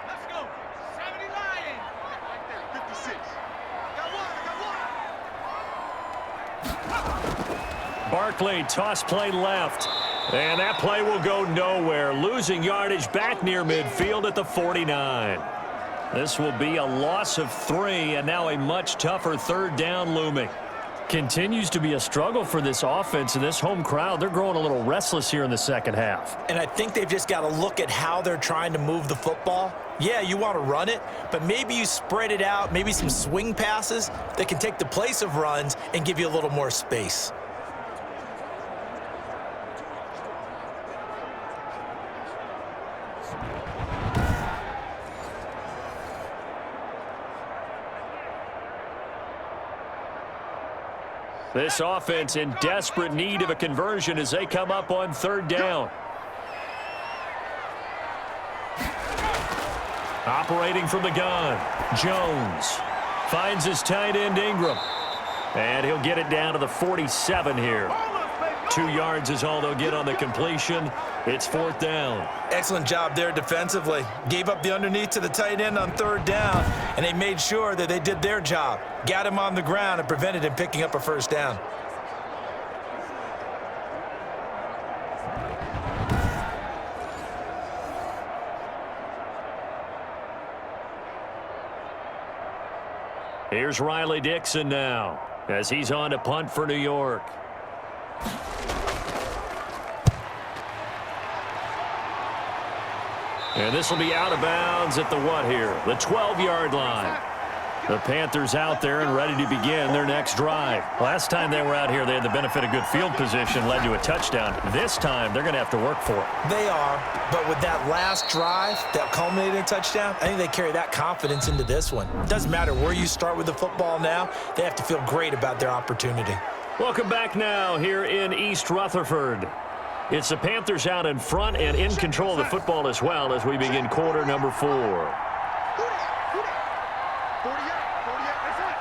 Let's go. 70 Lions. Right there, 56. Got one. Barkley, toss play left. And that play will go nowhere. Losing yardage back near midfield at the 49. This will be a loss of 3, and now a much tougher third down looming. Continues to be a struggle for this offense, and this home crowd, they're growing a little restless here in the second half. And I think they've just got to look at how they're trying to move the football. Yeah, you want to run it, but maybe you spread it out, maybe some swing passes that can take the place of runs and give you a little more space. This offense in desperate need of a conversion as they come up on third down. Operating from the gun, Jones finds his tight end Ingram. And he'll get it down to the 47 here. 2 yards is all they'll get on the completion. It's fourth down. Excellent job there defensively. Gave up the underneath to the tight end on third down, and they made sure that they did their job. Got him on the ground and prevented him picking up a first down. Here's Riley Dixon now as he's on to punt for New York. And this will be out of bounds at the what here? The 12-yard line. The Panthers out there and ready to begin their next drive. Last time they were out here, they had the benefit of good field position, led to a touchdown. This time, they're going to have to work for it. They are, but with that last drive that culminated in a touchdown, I think they carry that confidence into this one. It doesn't matter where you start with the football now. They have to feel great about their opportunity. Welcome back now here in East Rutherford. It's the Panthers out in front and in control of the football as well as we begin quarter number 4. 48, that's it.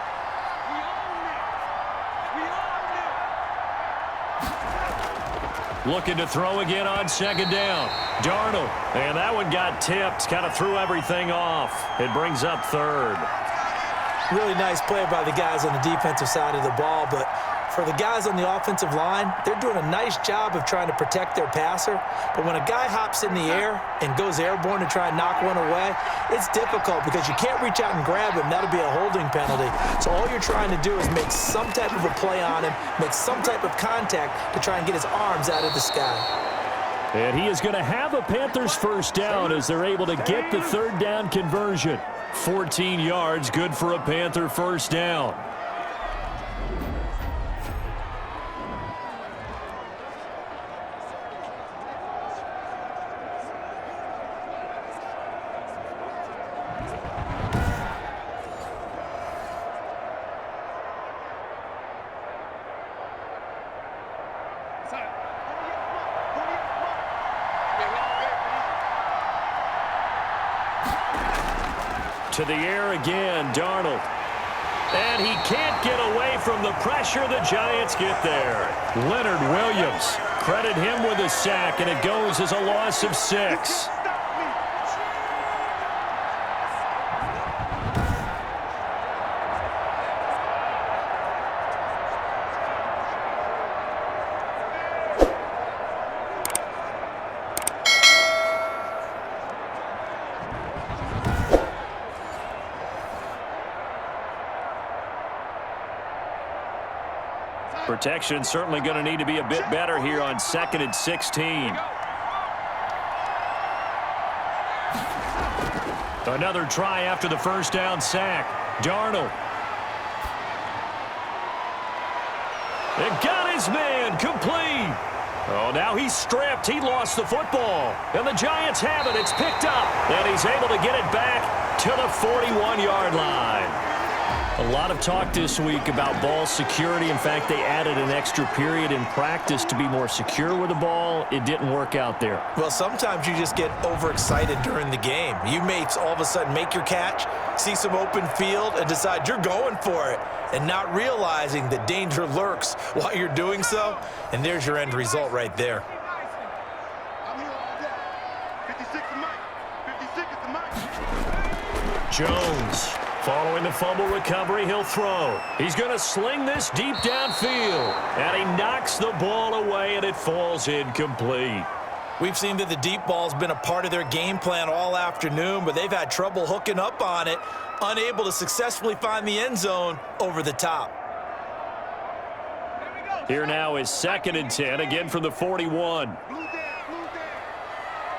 We own it. Looking to throw again on second down. Darnold. And that one got tipped. Kind of threw everything off. It brings up third. Really nice play by the guys on the defensive side of the ball, but for the guys on the offensive line, they're doing a nice job of trying to protect their passer. But when a guy hops in the air and goes airborne to try and knock one away, it's difficult because you can't reach out and grab him. That'll be a holding penalty. So all you're trying to do is make some type of a play on him, make some type of contact to try and get his arms out of the sky. And he is going to have a Panthers first down as they're able to get the third down conversion. 14 yards, good for a Panther first down. To the air again, Darnold. And he can't get away from the pressure. The Giants get there. Leonard Williams. Credit him with a sack, and it goes as a loss of 6. Protection certainly going to need to be a bit better here on 2nd and 16. Another try after the first down sack. Darnold. It got his man complete. Oh, now he's stripped. He lost the football. And the Giants have it. It's picked up. And he's able to get it back to the 41-yard line. A lot of talk this week about ball security. In fact, they added an extra period in practice to be more secure with the ball. It didn't work out there. Well, sometimes you just get overexcited during the game. You may all of a sudden make your catch, see some open field, and decide you're going for it, and not realizing that danger lurks while you're doing so. And there's your end result right there. I'm here all day. 56 is Mike. 56 is the Mike. Jones. Following the fumble recovery, he'll throw. He's going to sling this deep downfield. And he knocks the ball away, and it falls incomplete. We've seen that the deep ball's been a part of their game plan all afternoon, but they've had trouble hooking up on it, unable to successfully find the end zone over the top. Here now is 2nd and 10, again from the 41.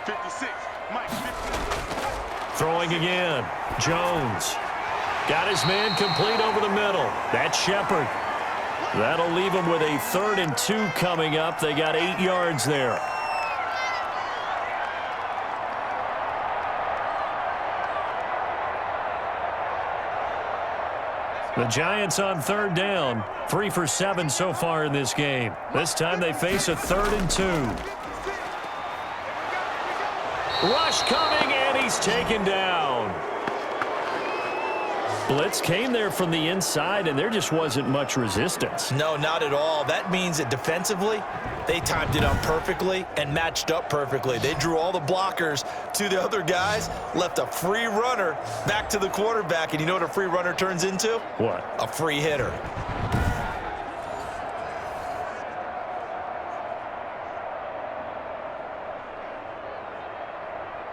56, Mike. 56. Throwing again. Jones. Got his man complete over the middle. That's Shepard. That'll leave him with a 3rd and 2 coming up. They got 8 yards there. The Giants on 3rd down. 3 for 7 so far in this game. This time they face a 3rd and 2. Rush coming, and he's taken down. Blitz came there from the inside, and there just wasn't much resistance. No, not at all. That means that defensively, they timed it up perfectly and matched up perfectly. They drew all the blockers to the other guys, left a free runner back to the quarterback, and you know what a free runner turns into? What? A free hitter.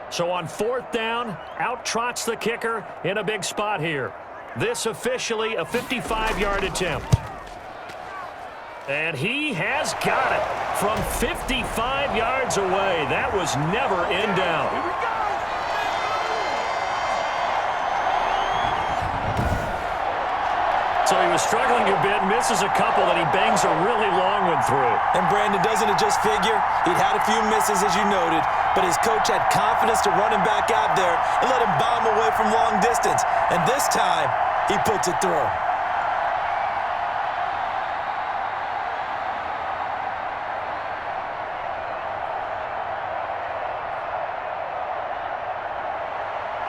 So on 4th down, out trots the kicker in a big spot here. This officially a 55-yard attempt. And he has got it from 55 yards away. That was never in doubt. So he was struggling a bit, misses a couple, and he bangs a really long one through. And Brandon, doesn't it just figure? He'd had a few misses, as you noted, but his coach had confidence to run him back out there and let him bomb away from long distance. And this time, he puts it through.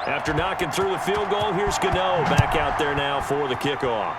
After knocking through the field goal, here's Gano back out there now for the kickoff.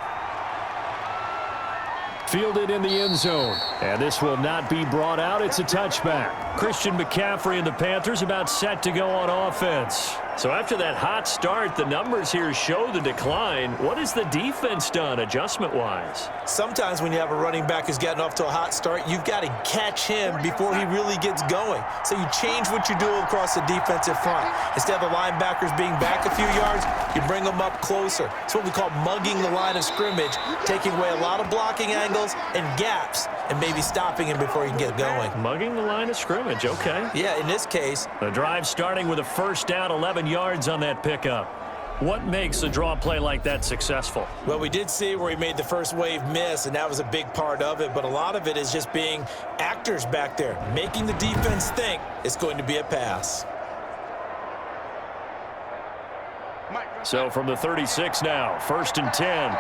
Fielded in the end zone. And this will not be brought out. It's a touchback. Christian McCaffrey and the Panthers about set to go on offense. So after that hot start, the numbers here show the decline. What has the defense done adjustment-wise? Sometimes when you have a running back who's gotten off to a hot start, you've got to catch him before he really gets going. So you change what you do across the defensive front. Instead of the linebackers being back a few yards, you bring them up closer. It's what we call mugging the line of scrimmage, taking away a lot of blocking angles and gaps, and maybe stopping him before he can get going. Mugging the line of scrimmage, okay. Yeah, in this case. The drive starting with a 1st down, 11 yards on that pickup. What makes a draw play like that successful? Well, we did see where he made the first wave miss, and that was a big part of it, but a lot of it is just being actors back there, making the defense think it's going to be a pass. So from the 36 now, 1st and 10.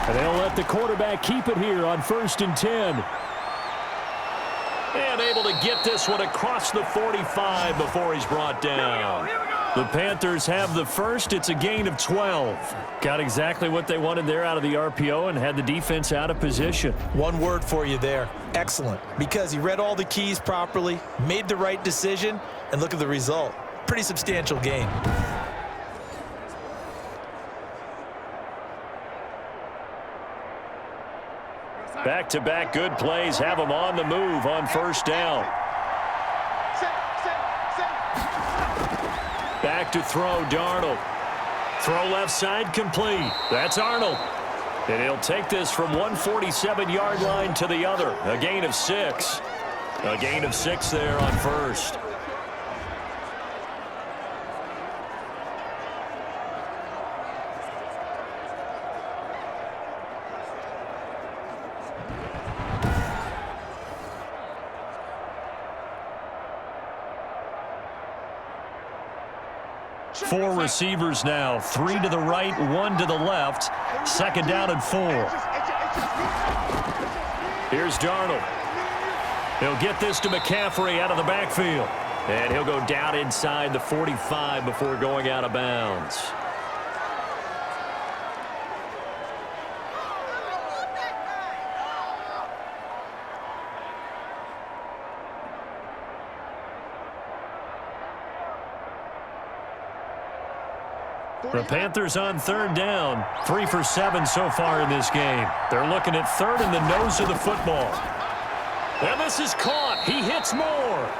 And they'll let the quarterback keep it here on 1st and 10. And able to get this one across the 45 before he's brought down. The Panthers have the first. It's a gain of 12. Got exactly what they wanted there out of the RPO and had the defense out of position. One word for you there. Excellent. Because he read all the keys properly, made the right decision, and look at the result. Pretty substantial gain. Back-to-back good plays have them on the move on 1st down. Back to throw, Darnold. Throw left side complete. That's Arnold. And he'll take this from 147-yard line to the other. A gain of 6. A gain of 6 there on 1st. 4 receivers now. 3 to the right, 1 to the left. 2nd down and 4. Here's Darnold. He'll get this to McCaffrey out of the backfield. And he'll go down inside the 45 before going out of bounds. The Panthers on 3rd down. 3 for 7 so far in this game. They're looking at 3rd in the nose of the football. And this is caught. He hits more.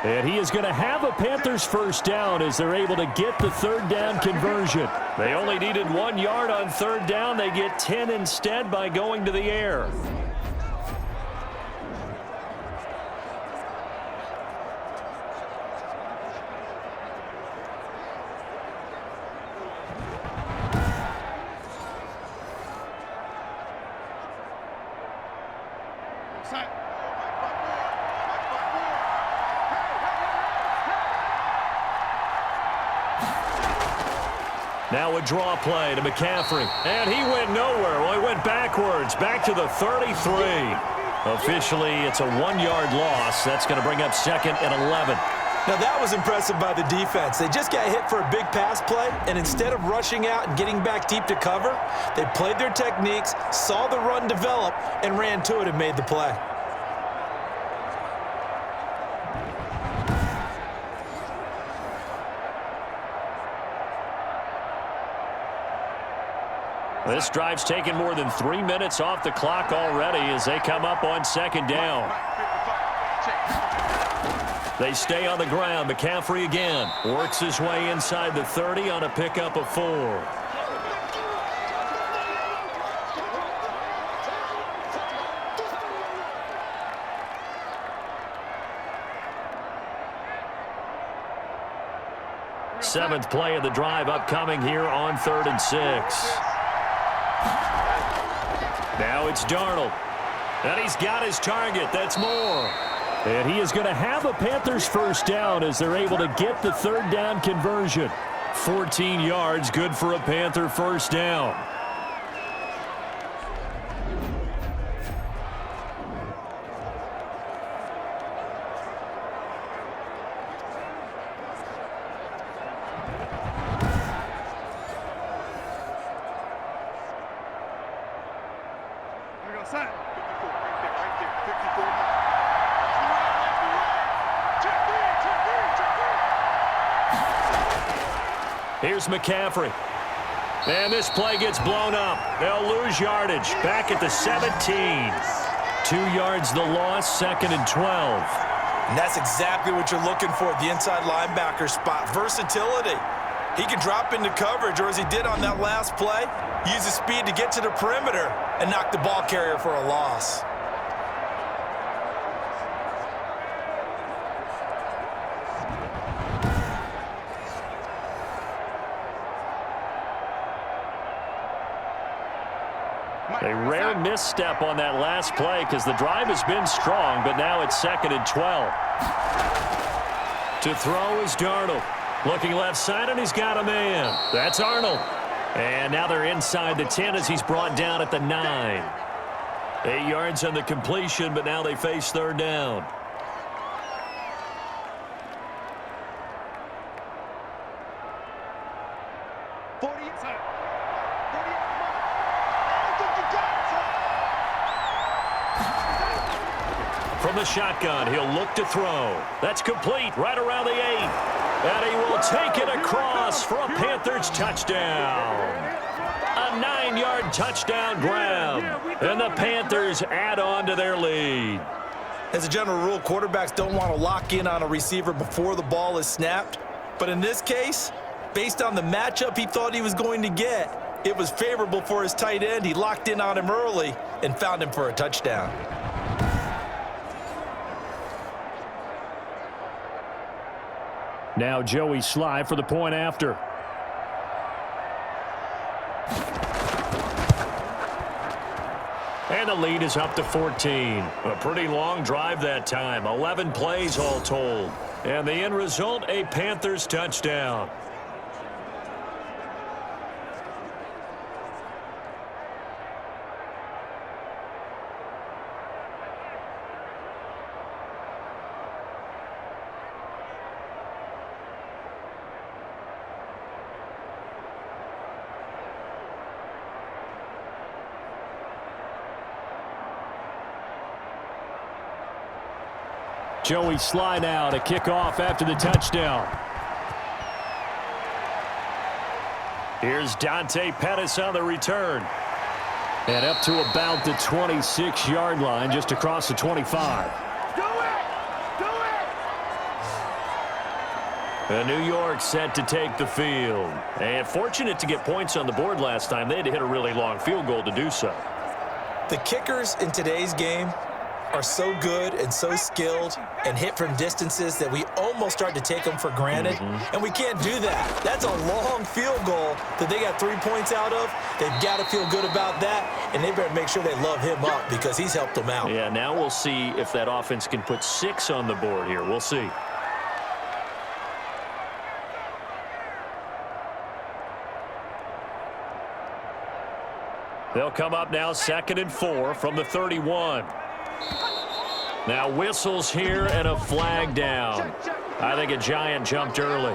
And he is going to have a Panthers 1st down as they're able to get the 3rd down conversion. They only needed 1 yard on 3rd down. They get 10 instead by going to the air. Now a draw play to McCaffrey. And he went nowhere. Well, he went backwards, back to the 33. Officially, it's a 1-yard loss. That's going to bring up 2nd and 11. Now, that was impressive by the defense. They just got hit for a big pass play, and instead of rushing out and getting back deep to cover, they played their techniques, saw the run develop, and ran to it and made the play. This drive's taken more than 3 minutes off the clock already as they come up on 2nd down. They stay on the ground. McCaffrey again works his way inside the 30 on a pickup of 4. Seventh play of the drive upcoming here on 3rd and 6. Now it's Darnold. And he's got his target. That's more. And he is going to have a Panthers 1st down as they're able to get the 3rd down conversion. 14 yards, good for a Panther 1st down. Here's McCaffrey. And this play gets blown up. They'll lose yardage. Back at the 17. 2 yards the loss, 2nd and 12. And that's exactly what you're looking for at the inside linebacker spot. Versatility. He can drop into coverage, or as he did on that last play, use his speed to get to the perimeter and knock the ball carrier for a loss. A rare misstep on that last play because the drive has been strong, but now it's 2nd and 12. To throw is Darnold. Looking left side, and he's got a man. That's Arnold. And now they're inside the 10 as he's brought down at the 9. 8 yards on the completion, but now they face 3rd down. From the shotgun, he'll look to throw. That's complete right around the 8. And he will take it across for a Panthers touchdown. A 9-yard touchdown grab. And the Panthers add on to their lead. As a general rule, quarterbacks don't want to lock in on a receiver before the ball is snapped. But in this case, based on the matchup he thought he was going to get, it was favorable for his tight end. He locked in on him early and found him for a touchdown. Now Joey Sly for the point after. And the lead is up to 14. A pretty long drive that time. 11 plays all told. And the end result, a Panthers touchdown. Joey Sly now to kick off after the touchdown. Here's Dante Pettis on the return. And up to about the 26-yard line, just across the 25. New York set to take the field. And fortunate to get points on the board last time. They had to hit a really long field goal to do so. The kickers in today's game are so good and so skilled and hit from distances that we almost start to take them for granted. And we can't do that. That's a long field goal that they got 3 points out of. They've got to feel good about that, and they better make sure they love him up because he's helped them out. Yeah, now we'll see if that offense can put 6 on the board here. We'll see. They'll come up now 2nd and 4 from the 31. Now whistles here and a flag down. I think a Giant jumped early.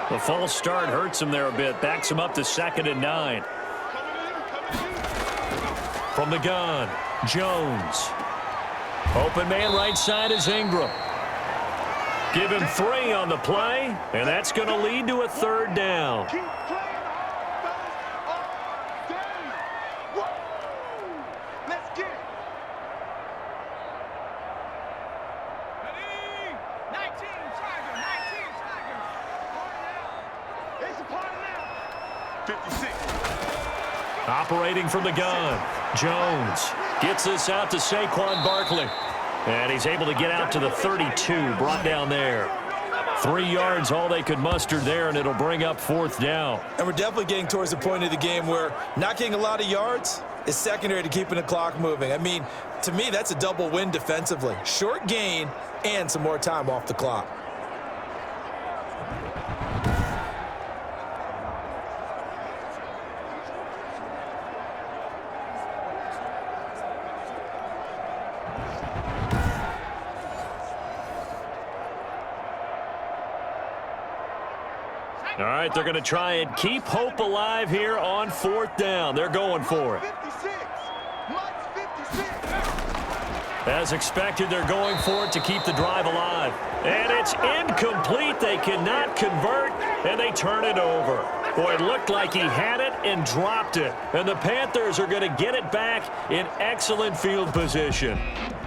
The false start hurts him there a bit. Backs him up to 2nd and 9. From the gun, Jones. Open man right side is Ingram. Give him 3 on the play, and that's going to lead to a 3rd down. Operating from the gun, Jones gets this out to Saquon Barkley. And he's able to get out to the 32, brought down there. 3 yards, all they could muster there, and it'll bring up 4th down. And we're definitely getting towards the point of the game where not getting a lot of yards is secondary to keeping the clock moving. I mean, to me, that's a double win defensively. Short gain and some more time off the clock. All right, they're going to try and keep hope alive here on 4th down. They're going for it. As expected, they're going for it to keep the drive alive. And it's incomplete. They cannot convert, and they turn it over. Boy, it looked like he had it and dropped it. And the Panthers are going to get it back in excellent field position.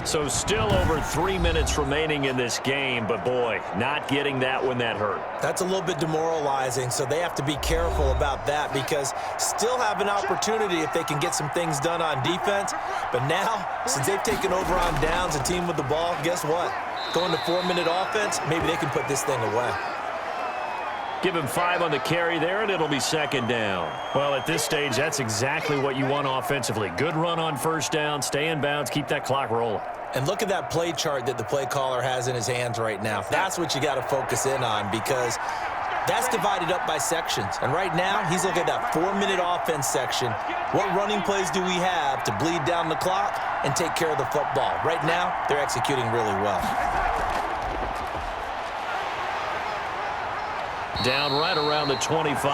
So still over 3 minutes remaining in this game, but boy, not getting that when that hurt. That's a little bit demoralizing, so they have to be careful about that because still have an opportunity if they can get some things done on defense. But now, since they've taken over on downs, a team with the ball, guess what? Going to 4-minute offense, maybe they can put this thing away. Give him 5 on the carry there, and it'll be 2nd down. Well, at this stage, that's exactly what you want offensively. Good run on 1st down, stay in bounds, keep that clock rolling. And look at that play chart that the play caller has in his hands right now. That's what you got to focus in on because that's divided up by sections. And right now, he's looking at that 4-minute offense section. What running plays do we have to bleed down the clock and take care of the football? Right now, they're executing really well. Down right around the 25.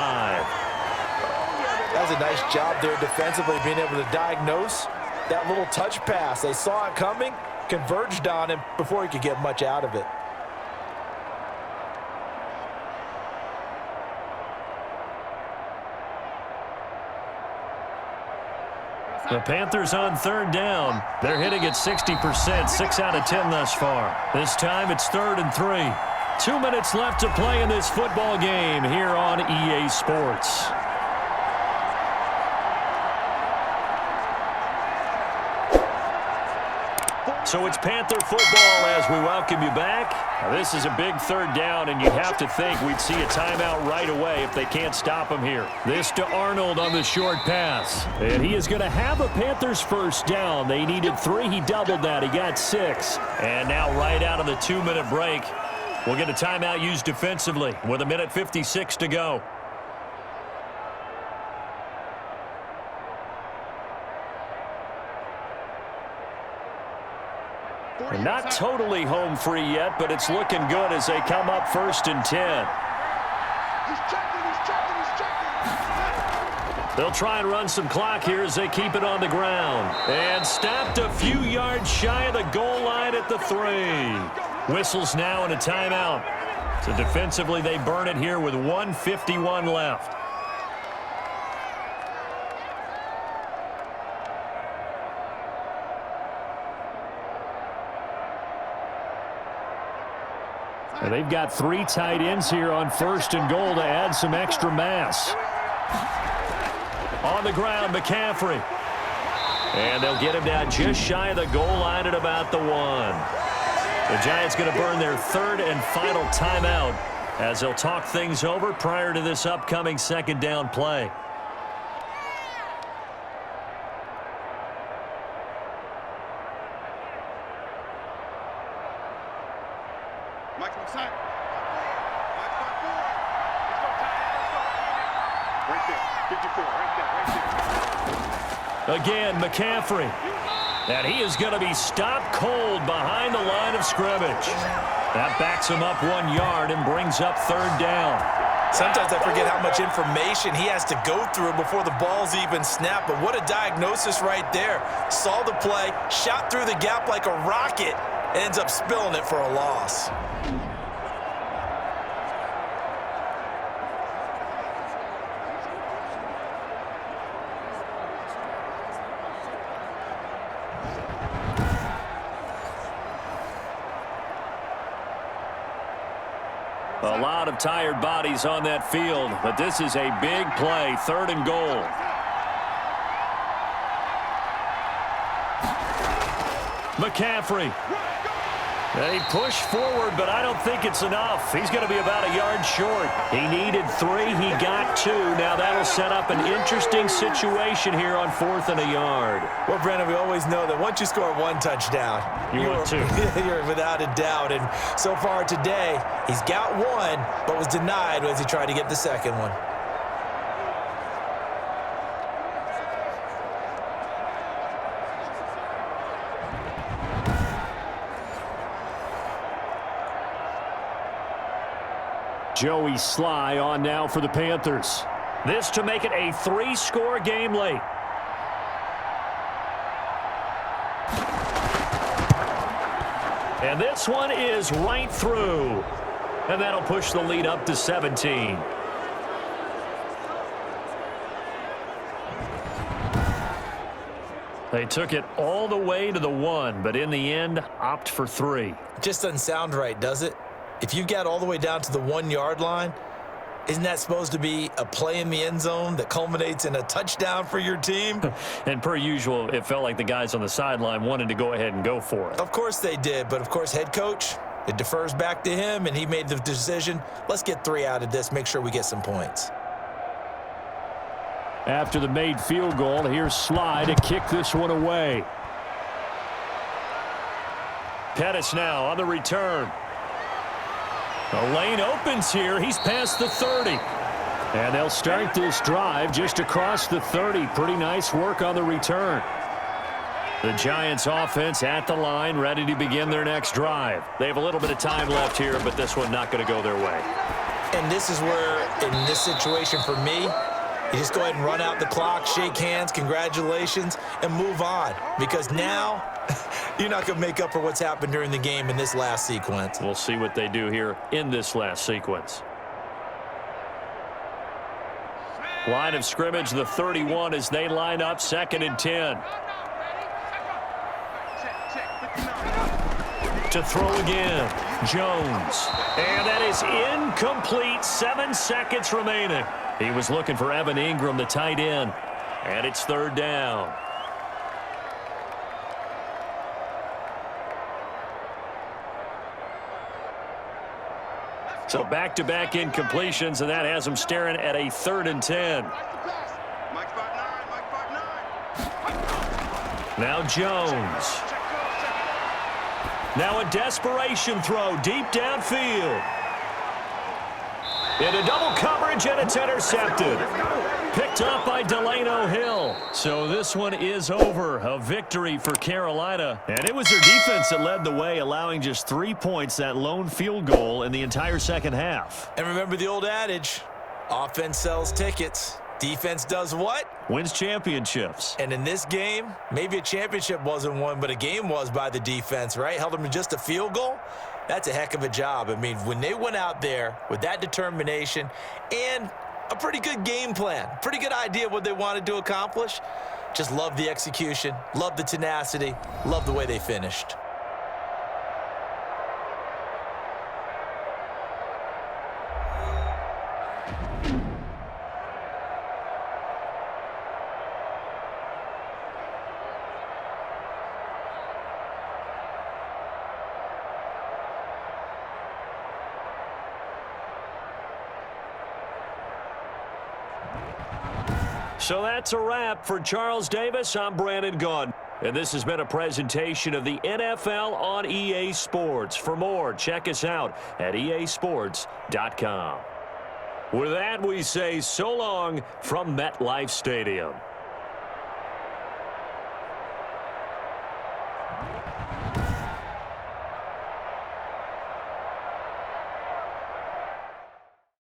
That was a nice job there defensively, being able to diagnose that little touch pass. They saw it coming, converged on him before he could get much out of it. The Panthers on 3rd down. They're hitting at 60%, 6 out of 10 thus far. This time it's 3rd and 3. 2 minutes left to play in this football game here on EA Sports. So it's Panther football as we welcome you back. Now this is a big 3rd down, and you have to think we'd see a timeout right away if they can't stop him here. This to Arnold on the short pass. And he is going to have a Panthers 1st down. They needed 3. He doubled that. He got 6. And now right out of the 2-minute break, we'll get a timeout used defensively with 1:56 to go. And not totally home free yet, but it's looking good as they come up 1st and 10. They'll try and run some clock here as they keep it on the ground. And stopped a few yards shy of the goal line at the 3. Whistles now and a timeout. So defensively, they burn it here with 1:51 left. And they've got 3 tight ends here on 1st and goal to add some extra mass. On the ground, McCaffrey. And they'll get him down just shy of the goal line at about the 1. The Giants going to burn their 3rd and final timeout as they'll talk things over prior to this upcoming 2nd down play. Again, McCaffrey. And he is going to be stopped cold behind the line of scrimmage. That backs him up 1 yard and brings up 3rd down. Sometimes I forget how much information he has to go through before the ball's even snapped. But what a diagnosis right there. Saw the play, shot through the gap like a rocket, ends up spilling it for a loss. A lot of tired bodies on that field, but this is a big play, 3rd and goal. McCaffrey. They push forward, but I don't think it's enough. He's going to be about a yard short. He needed 3. He got 2. Now that'll set up an interesting situation here on 4th and a yard. Well, Brandon, we always know that once you score 1 touchdown, you want 2. You're without a doubt. And so far today, he's got 1, but was denied as he tried to get the 2nd one. Joey Sly on now for the Panthers. This to make it a 3-score game late. And this one is right through. And that'll push the lead up to 17. They took it all the way to the 1, but in the end, opt for 3. Just doesn't sound right, does it? If you got all the way down to the 1-yard line, isn't that supposed to be a play in the end zone that culminates in a touchdown for your team? And per usual, it felt like the guys on the sideline wanted to go ahead and go for it. Of course they did, but of course head coach, it defers back to him, and he made the decision, let's get 3 out of this, make sure we get some points. After the made field goal, here's Sly to kick this one away. Pettis now on the return. The lane opens here. He's past the 30. And they'll start this drive just across the 30. Pretty nice work on the return. The Giants offense at the line, ready to begin their next drive. They have a little bit of time left here, but this one not going to go their way. And this is where, in this situation for me, you just go ahead and run out the clock, shake hands, congratulations, and move on. Because now, you're not going to make up for what's happened during the game in this last sequence. We'll see what they do here in this last sequence. Line of scrimmage, the 31, as they line up 2nd and 10. To throw again, Jones. And that is incomplete, 7 seconds remaining. He was looking for Evan Ingram, the tight end. And it's 3rd down. So back-to-back incompletions, and that has him staring at a 3rd and 10. Now Jones. Now a desperation throw deep downfield. Into double coverage, and it's intercepted. Picked up by Delano Hill. So this one is over. A victory for Carolina. And it was their defense that led the way, allowing just 3 points, that lone field goal in the entire second half. And remember the old adage, offense sells tickets. Defense does what? Wins championships. And in this game, maybe a championship wasn't won, but a game was by the defense, right? Held them to just a field goal. That's a heck of a job. I mean, when they went out there with that determination and a pretty good game plan, pretty good idea what they wanted to accomplish, just love the execution, love the tenacity, love the way they finished. So that's a wrap. For Charles Davis, I'm Brandon Gunn. And this has been a presentation of the NFL on EA Sports. For more, check us out at easports.com. With that, we say so long from MetLife Stadium.